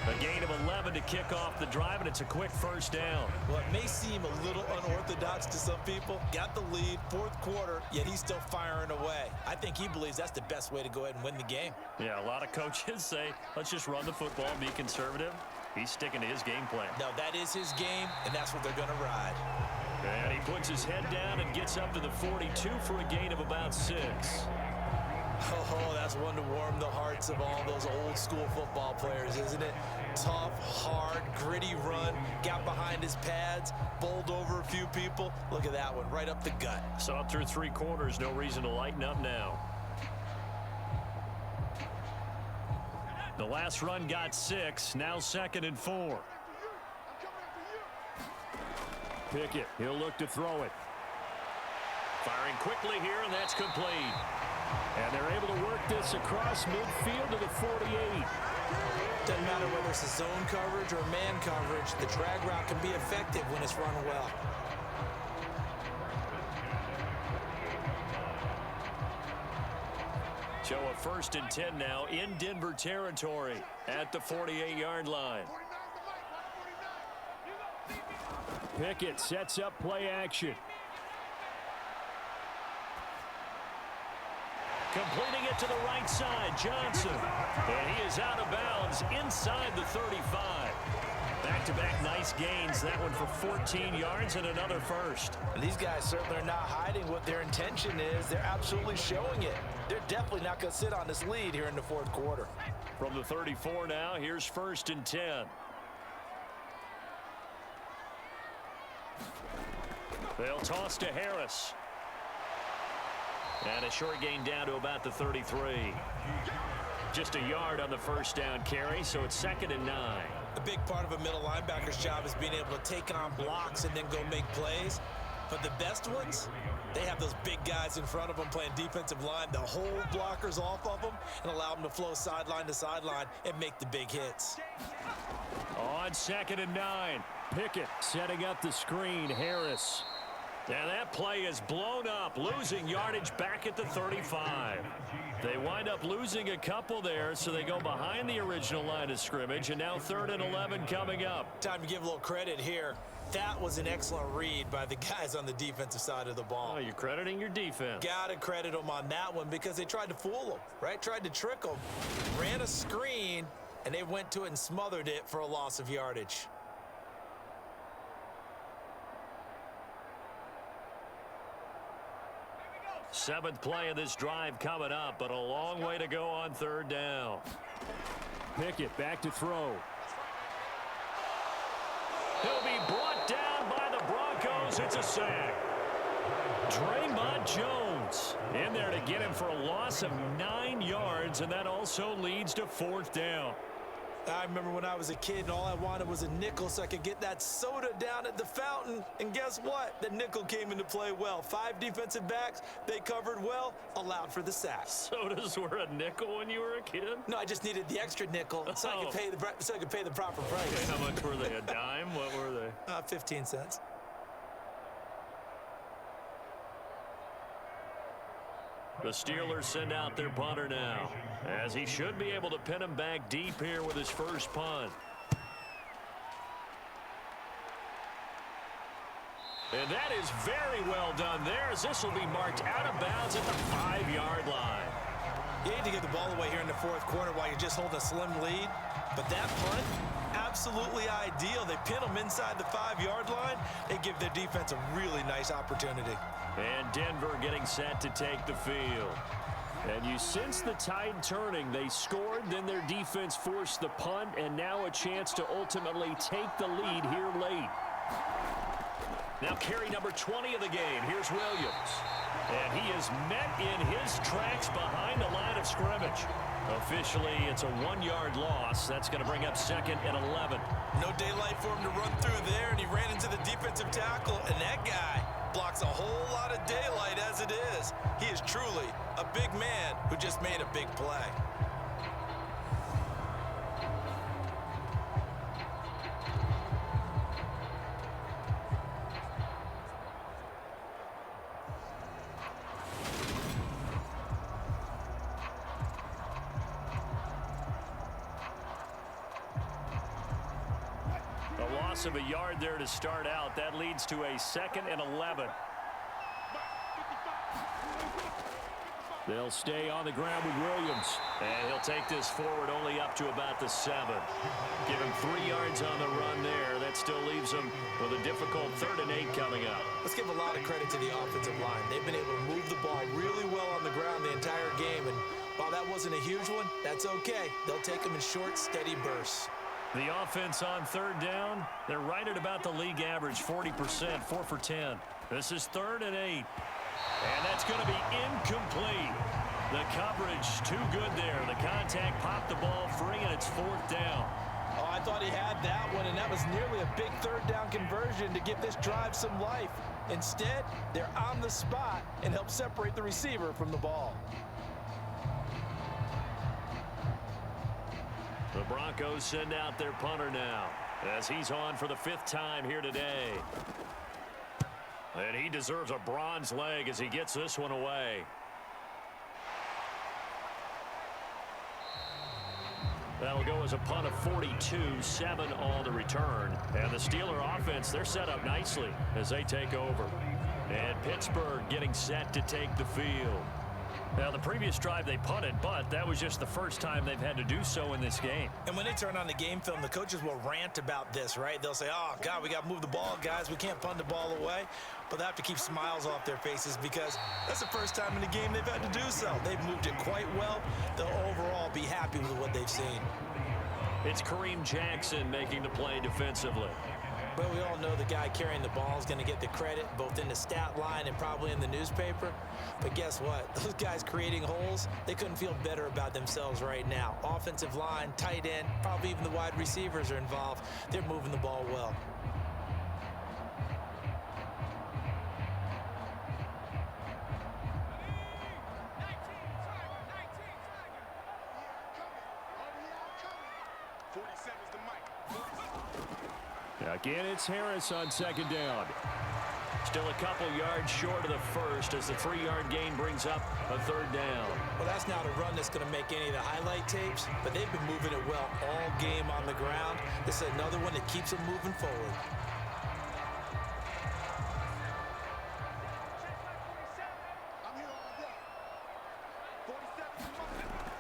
A gain of 11 to kick off the drive, and it's a quick first down. Well, it may seem a little unorthodox to some people. Got the lead, 4th quarter, yet he's still firing away. I think he believes that's the best way to go ahead and win the game. Yeah, a lot of coaches say, let's just run the football and be conservative. He's sticking to his game plan. No, that is his game, and that's what they're going to ride. And he puts his head down and gets up to the 42 for a gain of about 6. Oh, that's one to warm the hearts of all those old school football players, isn't it? Tough, hard, gritty run, got behind his pads, bowled over a few people. Look at that one, right up the gut. Saw it through 3 quarters, no reason to lighten up now. The last run got 6, now 2nd and 4. Pickett, he'll look to throw it. Firing quickly here, and that's complete. And they're able to work this across midfield to the 48. Doesn't matter whether it's a zone coverage or man coverage, the drag route can be effective when it's run well. So a 1st and 10 now in Denver territory at the 48-yard line. Pickett sets up play action. Completing it to the right side, Johnson. And he is out of bounds inside the 35. Back-to-back nice gains. That one for 14 yards and another first. And these guys certainly are not hiding what their intention is. They're absolutely showing it. They're definitely not going to sit on this lead here in the 4th quarter. From the 34 now, here's 1st and 10. They'll toss to Harris. And a short gain down to about the 33. Just a yard on the 1st down carry, so it's 2nd and 9. A big part of a middle linebacker's job is being able to take on blocks and then go make plays. But the best ones, they have those big guys in front of them playing defensive line to hold blockers off of them and allow them to flow sideline to sideline and make the big hits. On 2nd and 9. Pickett setting up the screen. Harris. And that play is blown up, losing yardage back at the 35. They wind up losing a couple there, so they go behind the original line of scrimmage, and now 3rd and 11 coming up. Time to give a little credit here. That was an excellent read by the guys on the defensive side of the ball. Oh, you're crediting your defense. Gotta credit them on that one because they tried to fool them, right? Tried to trick them. Ran a screen, and they went to it and smothered it for a loss of yardage. Seventh play of this drive coming up, but a long way to go on 3rd down. Pickett back to throw. He'll be brought down by the Broncos. It's a sack. Draymond Jones in there to get him for a loss of 9 yards, and that also leads to 4th down. I remember when I was a kid and all I wanted was a nickel so I could get that soda down at the fountain. And guess what? The nickel came into play well. 5 defensive backs, they covered well, allowed for the sack. Sodas were a nickel when you were a kid? No, I just needed the extra nickel so I could pay the proper price. Okay, how much were they? A dime? What were they? 15 cents. The Steelers send out their punter now, as he should be able to pin him back deep here with his first punt. And that is very well done there, as this will be marked out of bounds at the 5-yard line. You hate to give the ball away here in the 4th quarter while you're just holding a slim lead, but that punt, absolutely ideal. They pin them inside the 5-yard line. They give their defense a really nice opportunity. And Denver getting set to take the field. And you sense the tide turning. They scored, then their defense forced the punt, and now a chance to ultimately take the lead here late. Now carry number 20 of the game. Here's Williams. And he is met in his tracks behind the line of scrimmage. Officially, it's a 1-yard loss. That's going to bring up 2nd and 11. No daylight for him to run through there, and he ran into the defensive tackle, and that guy blocks a whole lot of daylight as it is. He is truly a big man who just made a big play. Of a yard there to start out. That leads to a 2nd and 11. They'll stay on the ground with Williams. And he'll take this forward only up to about the 7. Give him 3 yards on the run there. That still leaves him with a difficult 3rd and 8 coming up. Let's give a lot of credit to the offensive line. They've been able to move the ball really well on the ground the entire game. And while that wasn't a huge one, that's okay. They'll take them in short, steady bursts. The offense on 3rd down, they're right at about the league average, 40%, 4 for 10. This is 3rd and 8. And that's going to be incomplete. The coverage too good there. The contact popped the ball free, and it's 4th down. Oh, I thought he had that one, and that was nearly a big 3rd down conversion to give this drive some life. Instead, they're on the spot and help separate the receiver from the ball. Broncos send out their punter now as he's on for the 5th time here today. And he deserves a bronze leg as he gets this one away. That'll go as a punt of 42, 7 on the return. And the Steeler offense, they're set up nicely as they take over. And Pittsburgh getting set to take the field. Now, the previous drive they punted, but that was just the first time they've had to do so in this game. And when they turn on the game film, the coaches will rant about this, right? They'll say, oh, God, we got to move the ball, guys. We can't punt the ball away. But they have to keep smiles off their faces because that's the first time in the game they've had to do so. They've moved it quite well. They'll overall be happy with what they've seen. It's Kareem Jackson making the play defensively. But we all know the guy carrying the ball is going to get the credit both in the stat line and probably in the newspaper. But guess what? Those guys creating holes, they couldn't feel better about themselves right now. Offensive line, tight end, probably even the wide receivers are involved. They're moving the ball well. Again, it's Harris on 2nd down. Still a couple yards short of the first as the 3-yard gain brings up a 3rd down. Well, that's not a run that's going to make any of the highlight tapes, but they've been moving it well all game on the ground. This is another one that keeps them moving forward.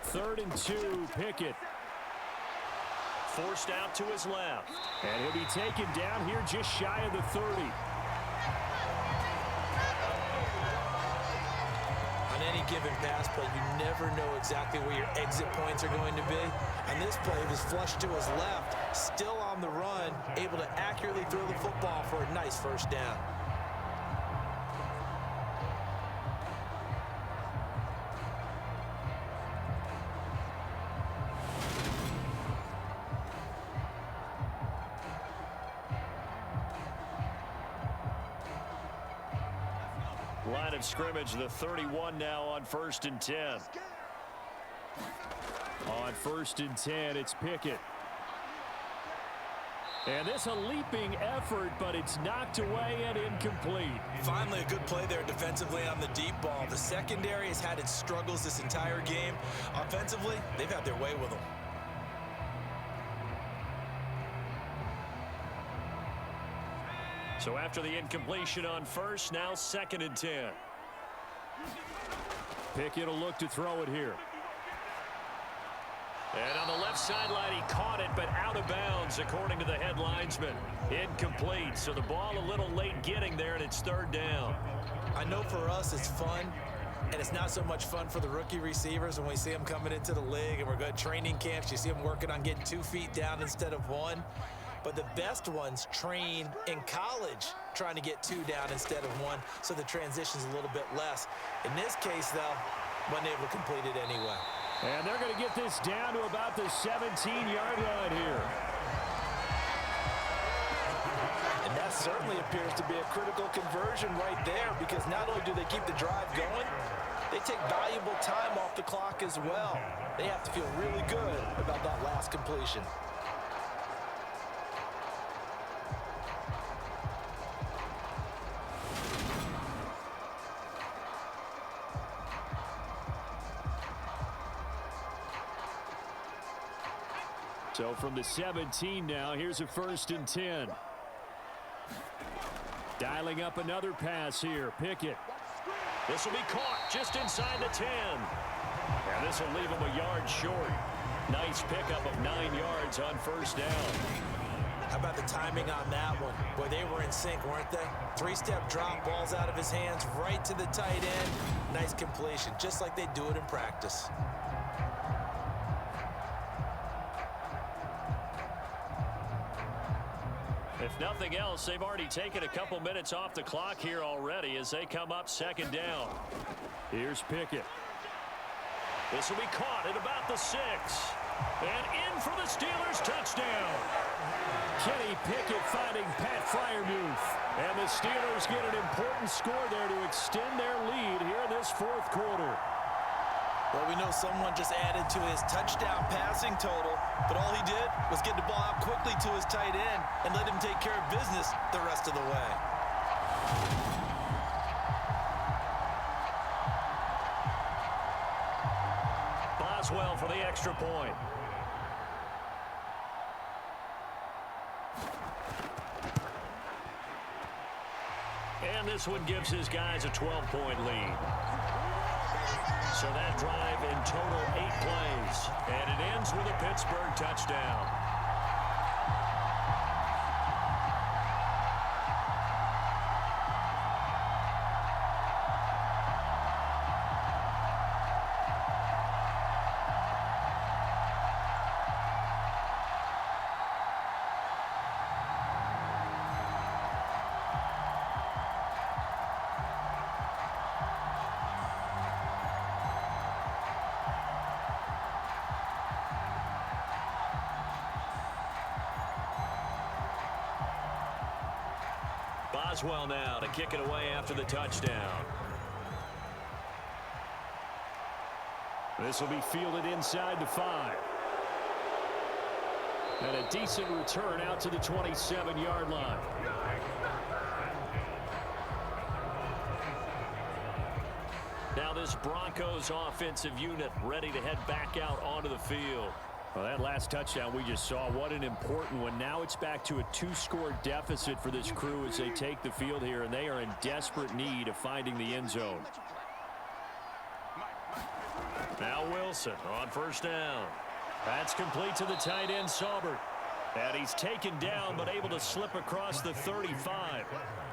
Third and 2, Pickett. Forced out to his left. And he'll be taken down here just shy of the 30. On any given pass play, you never know exactly where your exit points are going to be. And this play was flushed to his left, still on the run, able to accurately throw the football for a nice 1st down. Line of scrimmage, the 31 now on 1st and 10. On 1st and 10, it's Pickett. And this a leaping effort, but it's knocked away and incomplete. Finally, a good play there defensively on the deep ball. The secondary has had its struggles this entire game. Offensively, they've had their way with them. So after the incompletion on 1st, now 2nd and 10. Pickett will look to throw it here. And on the left sideline, he caught it, but out of bounds, according to the head linesman. Incomplete, so the ball a little late getting there, and it's 3rd down. I know for us it's fun, and it's not so much fun for the rookie receivers when we see them coming into the league, and we're going to training camps. You see them working on getting 2 feet down instead of 1. But the best ones train in college trying to get 2 down instead of 1, so the transition's a little bit less. In this case, though, wasn't able to complete it anyway. And they're going to get this down to about the 17-yard line here. And that certainly appears to be a critical conversion right there, because not only do they keep the drive going, they take valuable time off the clock as well. They have to feel really good about that last completion. So from the 17 now, here's a 1st and 10. Dialing up another pass here. Pickett. This will be caught just inside the 10. And this will leave him a yard short. Nice pickup of 9 yards on 1st down. How about the timing on that one? Boy, they were in sync, weren't they? 3-step drop, balls out of his hands, right to the tight end. Nice completion, just like they do it in practice. If nothing else, they've already taken a couple minutes off the clock here already as they come up 2nd down. Here's Pickett. This will be caught at about the 6. And in for the Steelers touchdown. Kenny Pickett finding Pat Freiermuth. And the Steelers get an important score there to extend their lead here in this 4th quarter. Well, we know someone just added to his touchdown passing total, but all he did was get the ball out quickly to his tight end and let him take care of business the rest of the way. Boswell for the extra point. And this one gives his guys a 12-point lead. So that drive in total 8 plays. And it ends with a Pittsburgh touchdown. Boswell now to kick it away after the touchdown. This will be fielded inside the 5. And a decent return out to the 27-yard line. Now this Broncos offensive unit ready to head back out onto the field. Well, that last touchdown we just saw, what an important one. Now it's back to a 2-score deficit for this crew as they take the field here, and they are in desperate need of finding the end zone. Now Wilson on first down. That's complete to the tight end, Saubert. And he's taken down but able to slip across the 35.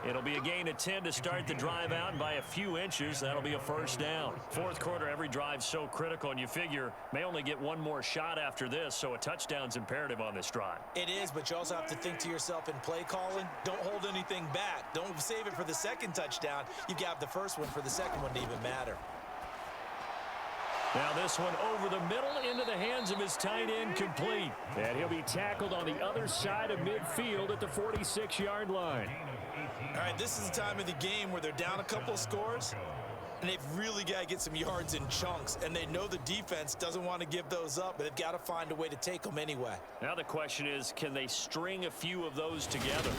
It'll be a gain of 10 to start the drive out, and by a few inches, that'll be a first down. Fourth quarter, every drive's so critical, and you figure may only get one more shot after this, so a touchdown's imperative on this drive. It is, but you also have to think to yourself in play calling, don't hold anything back. Don't save it for the second touchdown. You've got the first one for the second one to even matter. Now this one over the middle into the hands of his tight end, complete. And he'll be tackled on the other side of midfield at the 46-yard line. All right, this is the time of the game where they're down a couple of scores, and they've really got to get some yards in chunks, and they know the defense doesn't want to give those up, but they've got to find a way to take them anyway. Now the question is, can they string a few of those together?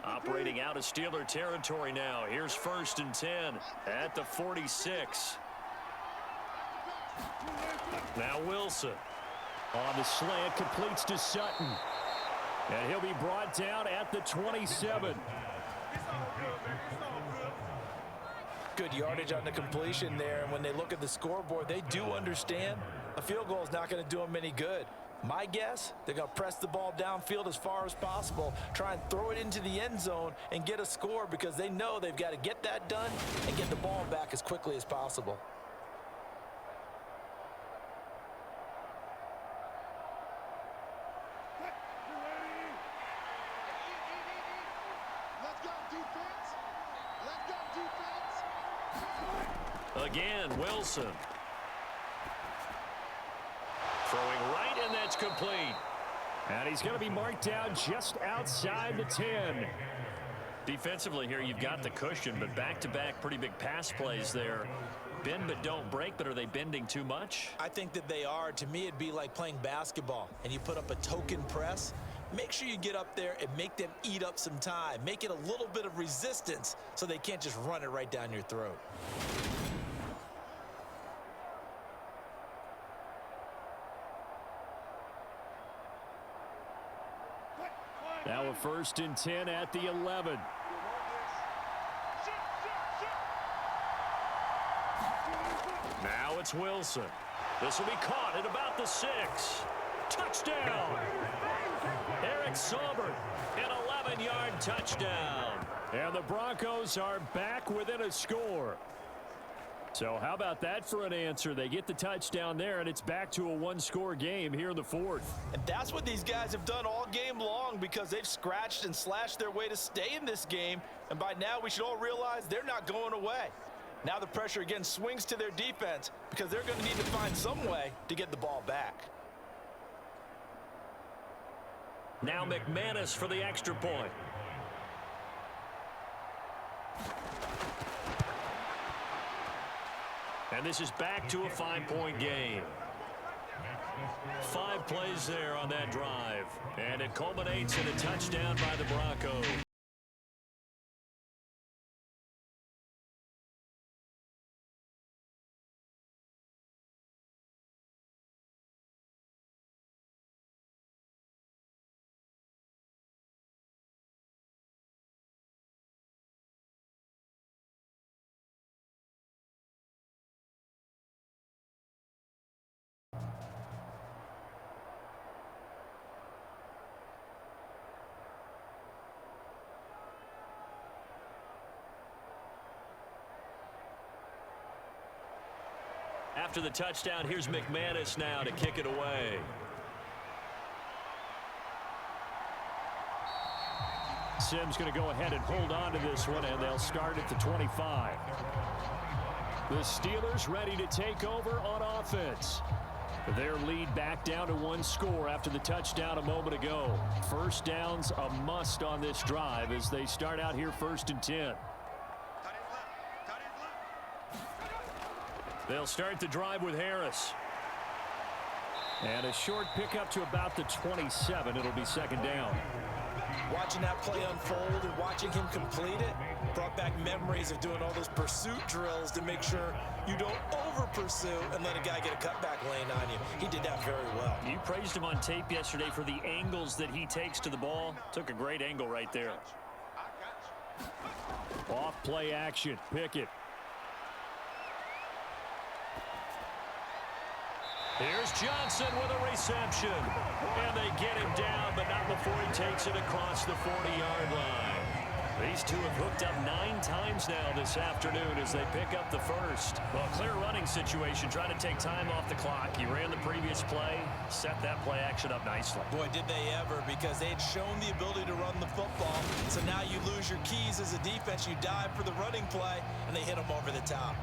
Operating out of Steeler territory now. Here's 1st and 10 at the 46. Now Wilson. On the slant, completes to Sutton. And he'll be brought down at the 27. Good yardage on the completion there, and when they look at the scoreboard, they do understand a field goal is not going to do them any good. My guess, they're going to press the ball downfield as far as possible, try and throw it into the end zone and get a score because they know they've got to get that done and get the ball back as quickly as possible. Again, Wilson. Throwing right, and that's complete. And he's going to be marked down just outside the 10. Defensively here, you've got the cushion, but back-to-back pretty big pass plays there. Bend but don't break, but are they bending too much? I think that they are. To me, it'd be like playing basketball, and you put up a token press. Make sure you get up there and make them eat up some time. Make it a little bit of resistance so they can't just run it right down your throat. Now a 1st and 10 at the 11. Now it's Wilson. This will be caught at about the 6. Touchdown! Eric Saubert, an 11-yard touchdown. And the Broncos are back within a score. So how about that for an answer? They get the touchdown there, and it's back to a 1-score game here in the 4th. And that's what these guys have done all game long because they've scratched and slashed their way to stay in this game. And by now, we should all realize they're not going away. Now the pressure again swings to their defense because they're going to need to find some way to get the ball back. Now McManus for the extra point. And this is back to a 5-point game. 5 plays there on that drive. And it culminates in a touchdown by the Broncos. After the touchdown, here's McManus now to kick it away. Sims going to go ahead and hold on to this one, and they'll start at the 25. The Steelers ready to take over on offense. Their lead back down to 1 score after the touchdown a moment ago. First down's a must on this drive as they start out here 1st and 10. They'll start the drive with Harris. And a short pickup to about the 27. It'll be 2nd down. Watching that play unfold and watching him complete it brought back memories of doing all those pursuit drills to make sure you don't over-pursue and let a guy get a cutback lane on you. He did that very well. You praised him on tape yesterday for the angles that he takes to the ball. Took a great angle right there. Off play action. Pickett. Here's Johnson with a reception. And they get him down, but not before he takes it across the 40-yard line. These two have hooked up 9 times now this afternoon as they pick up the first. Well, clear running situation, trying to take time off the clock. He ran the previous play, set that play action up nicely. Boy, did they ever, because they had shown the ability to run the football. So now you lose your keys as a defense. You dive for the running play, and they hit them over the top.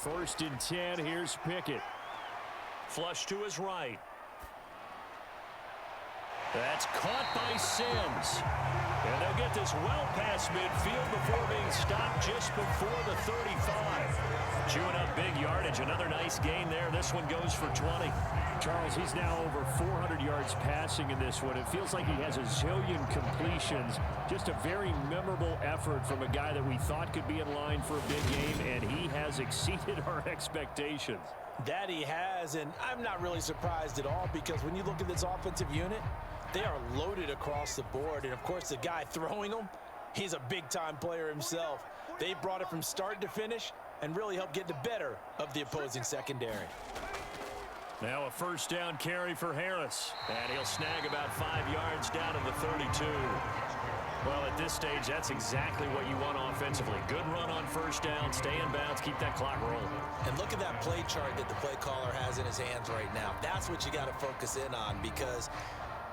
1st and 10. Here's Pickett. Flush to his right. That's caught by Sims. And they'll get this well past midfield before being stopped just before the 35. Chewing up big yardage. Another nice gain there. This one goes for 20. Charles, he's now over 400 yards passing in this one. It feels like he has a zillion completions. Just a very memorable effort from a guy that we thought could be in line for a big game, and he has exceeded our expectations. That he has, and I'm not really surprised at all, because when you look at this offensive unit, they are loaded across the board. And, of course, the guy throwing them, he's a big-time player himself. They brought it from start to finish and really helped get the better of the opposing secondary. Now a 1st down carry for Harris. And he'll snag about 5 yards down to the 32. Well, at this stage, that's exactly what you want offensively. Good run on 1st down, stay in bounds, keep that clock rolling. And look at that play chart that the play caller has in his hands right now. That's what you got to focus in on, because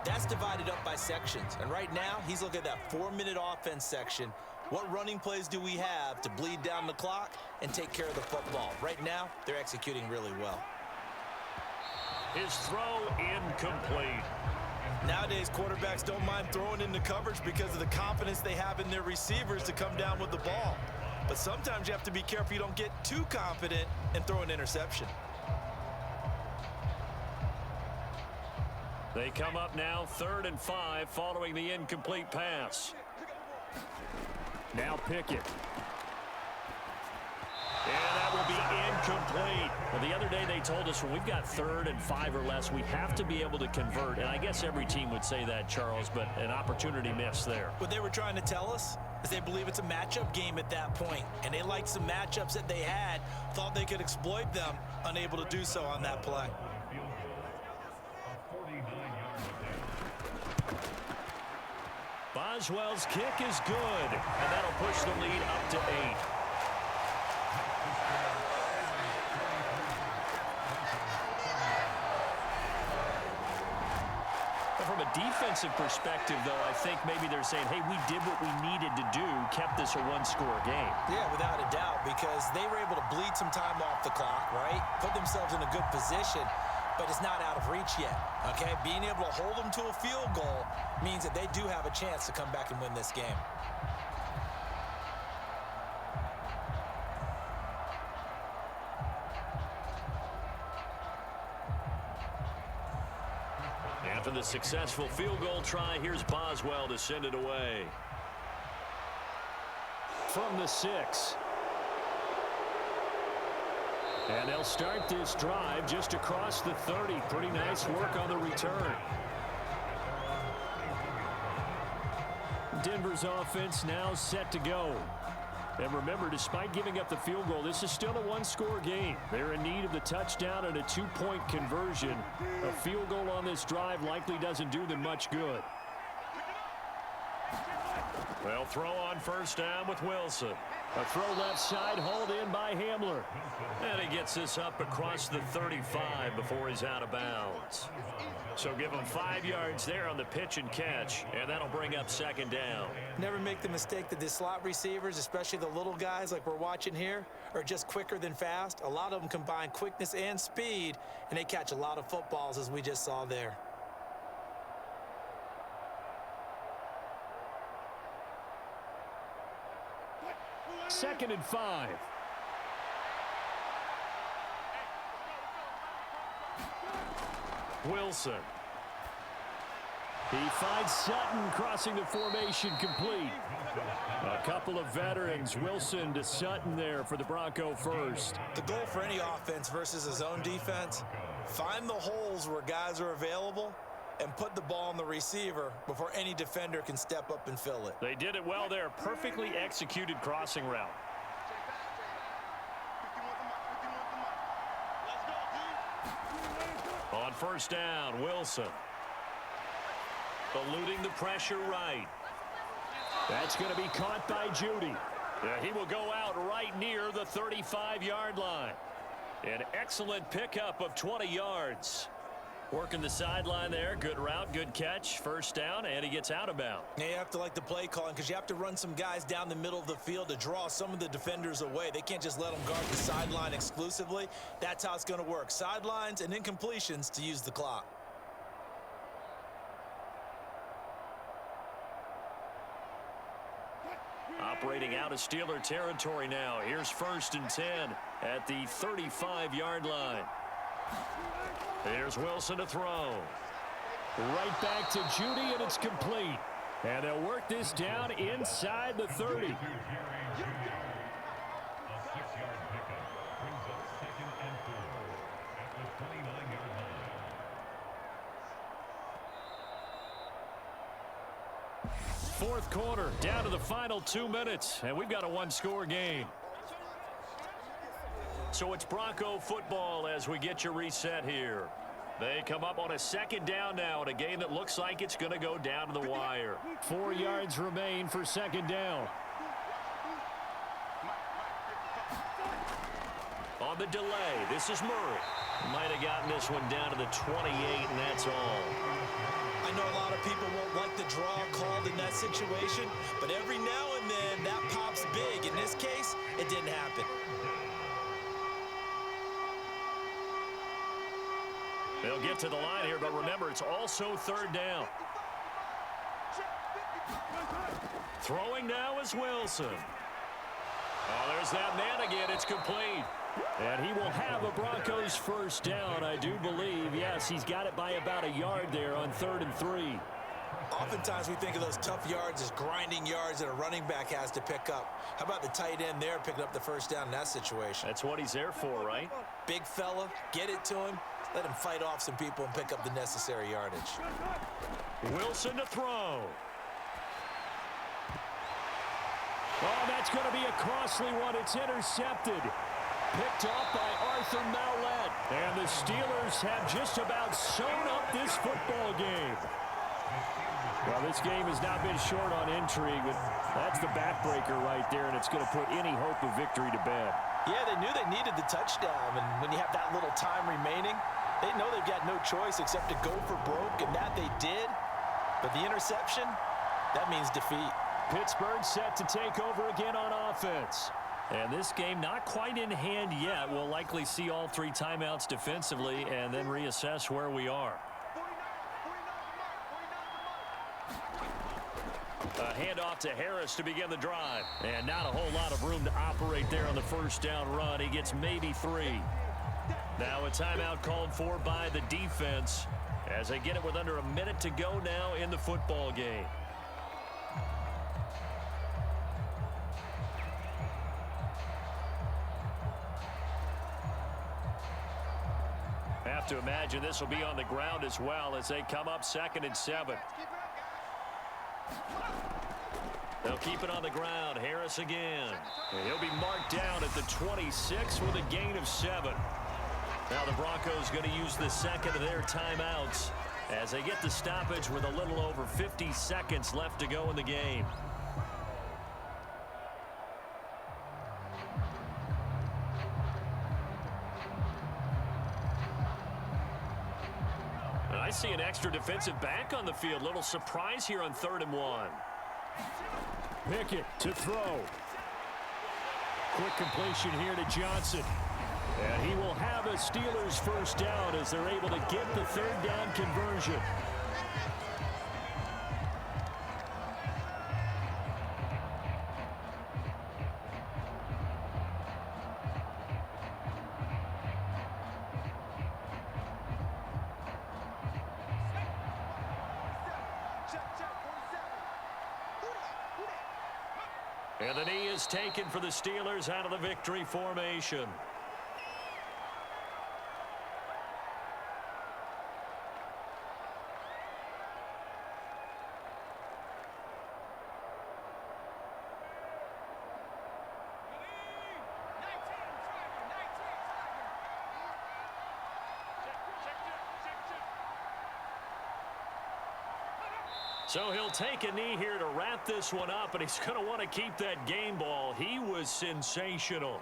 that's divided up by sections. And right now, he's looking at that 4-minute offense section. What running plays do we have to bleed down the clock and take care of the football? Right now, they're executing really well. His throw incomplete. Nowadays, quarterbacks don't mind throwing into coverage because of the confidence they have in their receivers to come down with the ball. But sometimes you have to be careful you don't get too confident and throw an interception. They come up now 3rd and 5 following the incomplete pass. Now Pickett. And that will be incomplete. Well, the other day they told us when we've got 3rd and 5 or less, we have to be able to convert. And I guess every team would say that, Charles, but an opportunity missed there. What they were trying to tell us is they believe it's a matchup game at that point. And they liked some matchups that they had, thought they could exploit them, unable to do so on that play. Boswell's kick is good, and that'll push the lead up to 8. From a defensive perspective, though, I think maybe they're saying, hey, we did what we needed to do, kept this a one-score game. Yeah, without a doubt, because they were able to bleed some time off the clock, right? Put themselves in a good position, but it's not out of reach yet, okay? Being able to hold them to a field goal means that they do have a chance to come back and win this game. After the successful field goal try, here's Boswell to send it away. From the 6. And they'll start this drive just across the 30. Pretty nice work on the return. Denver's offense now set to go. And remember, despite giving up the field goal, this is still a one-score game. They're in need of the touchdown and a two-point conversion. A field goal on this drive likely doesn't do them much good. They'll throw on first down with Wilson. A throw left side, hauled in by Hamler. And he gets this up across the 35 before he's out of bounds. So give him 5 yards there on the pitch and catch, and that'll bring up second down. Never make the mistake that the slot receivers, especially the little guys like we're watching here, are just quicker than fast. A lot of them combine quickness and speed, and they catch a lot of footballs, as we just saw there. Second and 5. Wilson. He finds Sutton crossing the formation complete. A couple of veterans, Wilson to Sutton there for the Bronco first. The goal for any offense versus a zone defense, find the holes where guys are available and put the ball on the receiver before any defender can step up and fill it. They did it well there. Perfectly executed crossing route. On first down, Wilson. Eluding the pressure right. That's going to be caught by Judy. He will go out right near the 35-yard line. An excellent pickup of 20 yards. Working the sideline there. Good route, good catch. First down, and he gets out of bounds. Yeah, you have to like the play calling because you have to run some guys down the middle of the field to draw some of the defenders away. They can't just let them guard the sideline exclusively. That's how it's going to work. Sidelines and incompletions to use the clock. Operating out of Steeler territory now. Here's first and 10 at the 35-yard line. Here's Wilson to throw. Right back to Judy, and it's complete. And they'll work this down inside the 30. Fourth quarter, down to the final 2 minutes, and we've got a one-score game. So it's Bronco football as we get you reset here. They come up on a second down now in a game that looks like it's going to go down to the wire. 4 yards remain for second down. On the delay, this is Murray. Might have gotten this one down to the 28, and that's all. I know a lot of people won't like the draw called in that situation, but every now and then that pops big. In this case, it didn't happen. They'll get to the line here, but remember, it's also third down. Throwing now is Wilson. Oh, there's that man again. It's complete. And he will have a Broncos first down, I do believe. Yes, he's got it by about a yard there on 3rd and 3. Oftentimes we think of those tough yards as grinding yards that a running back has to pick up. How about the tight end there picking up the first down in that situation? That's what he's there for, right? Big fella, get it to him. Let him fight off some people and pick up the necessary yardage. Wilson to throw. Oh, that's going to be a costly one. It's intercepted. Picked off by Arthur Mallett. And the Steelers have just about sewn up this football game. Well, this game has not been short on intrigue, but that's the backbreaker right there, and it's going to put any hope of victory to bed. Yeah, they knew they needed the touchdown, and when you have that little time remaining, They know they've got no choice except to go for broke, and that they did. But the interception, that means defeat. Pittsburgh set to take over again on offense. And this game not quite in hand yet. We'll likely see all 3 timeouts defensively and then reassess where we are. A handoff to Harris to begin the drive. And not a whole lot of room to operate there on the first down run. He gets maybe 3. Now a timeout called for by the defense as they get it with under a minute to go now in the football game. Have to imagine this will be on the ground as well as they come up 2nd and 7. They'll keep it on the ground. Harris again. And he'll be marked down at the 26 with a gain of 7. Now the Broncos going to use the second of their timeouts as they get the stoppage with a little over 50 seconds left to go in the game. And I see an extra defensive back on the field. Little surprise here on 3rd and 1. Pickett to throw. Quick completion here to Johnson. And he will have a Steelers first down as they're able to get the 3rd down conversion. And the knee is taken for the Steelers out of the victory formation. So he'll take a knee here to wrap this one up, and he's going to want to keep that game ball. He was sensational.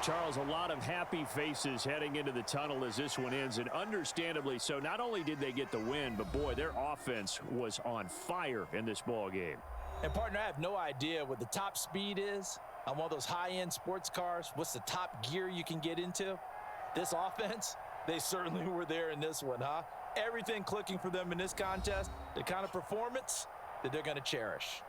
Charles, a lot of happy faces heading into the tunnel as this one ends, and understandably so. Not only did they get the win, but boy, their offense was on fire in this ball game. And partner, I have no idea what the top speed is on one of those high-end sports cars. What's the top gear you can get into? This offense, they certainly were there in this one, huh? Everything clicking for them in this contest, the kind of performance that they're going to cherish.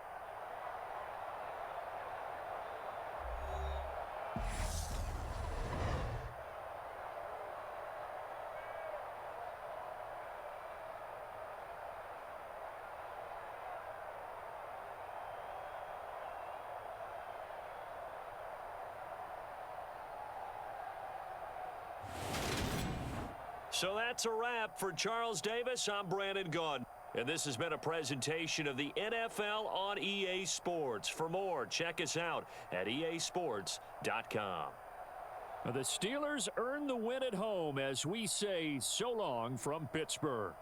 So that's a wrap for Charles Davis. I'm Brandon Gunn. And this has been a presentation of the NFL on EA Sports. For more, check us out at easports.com. The Steelers earn the win at home as we say so long from Pittsburgh.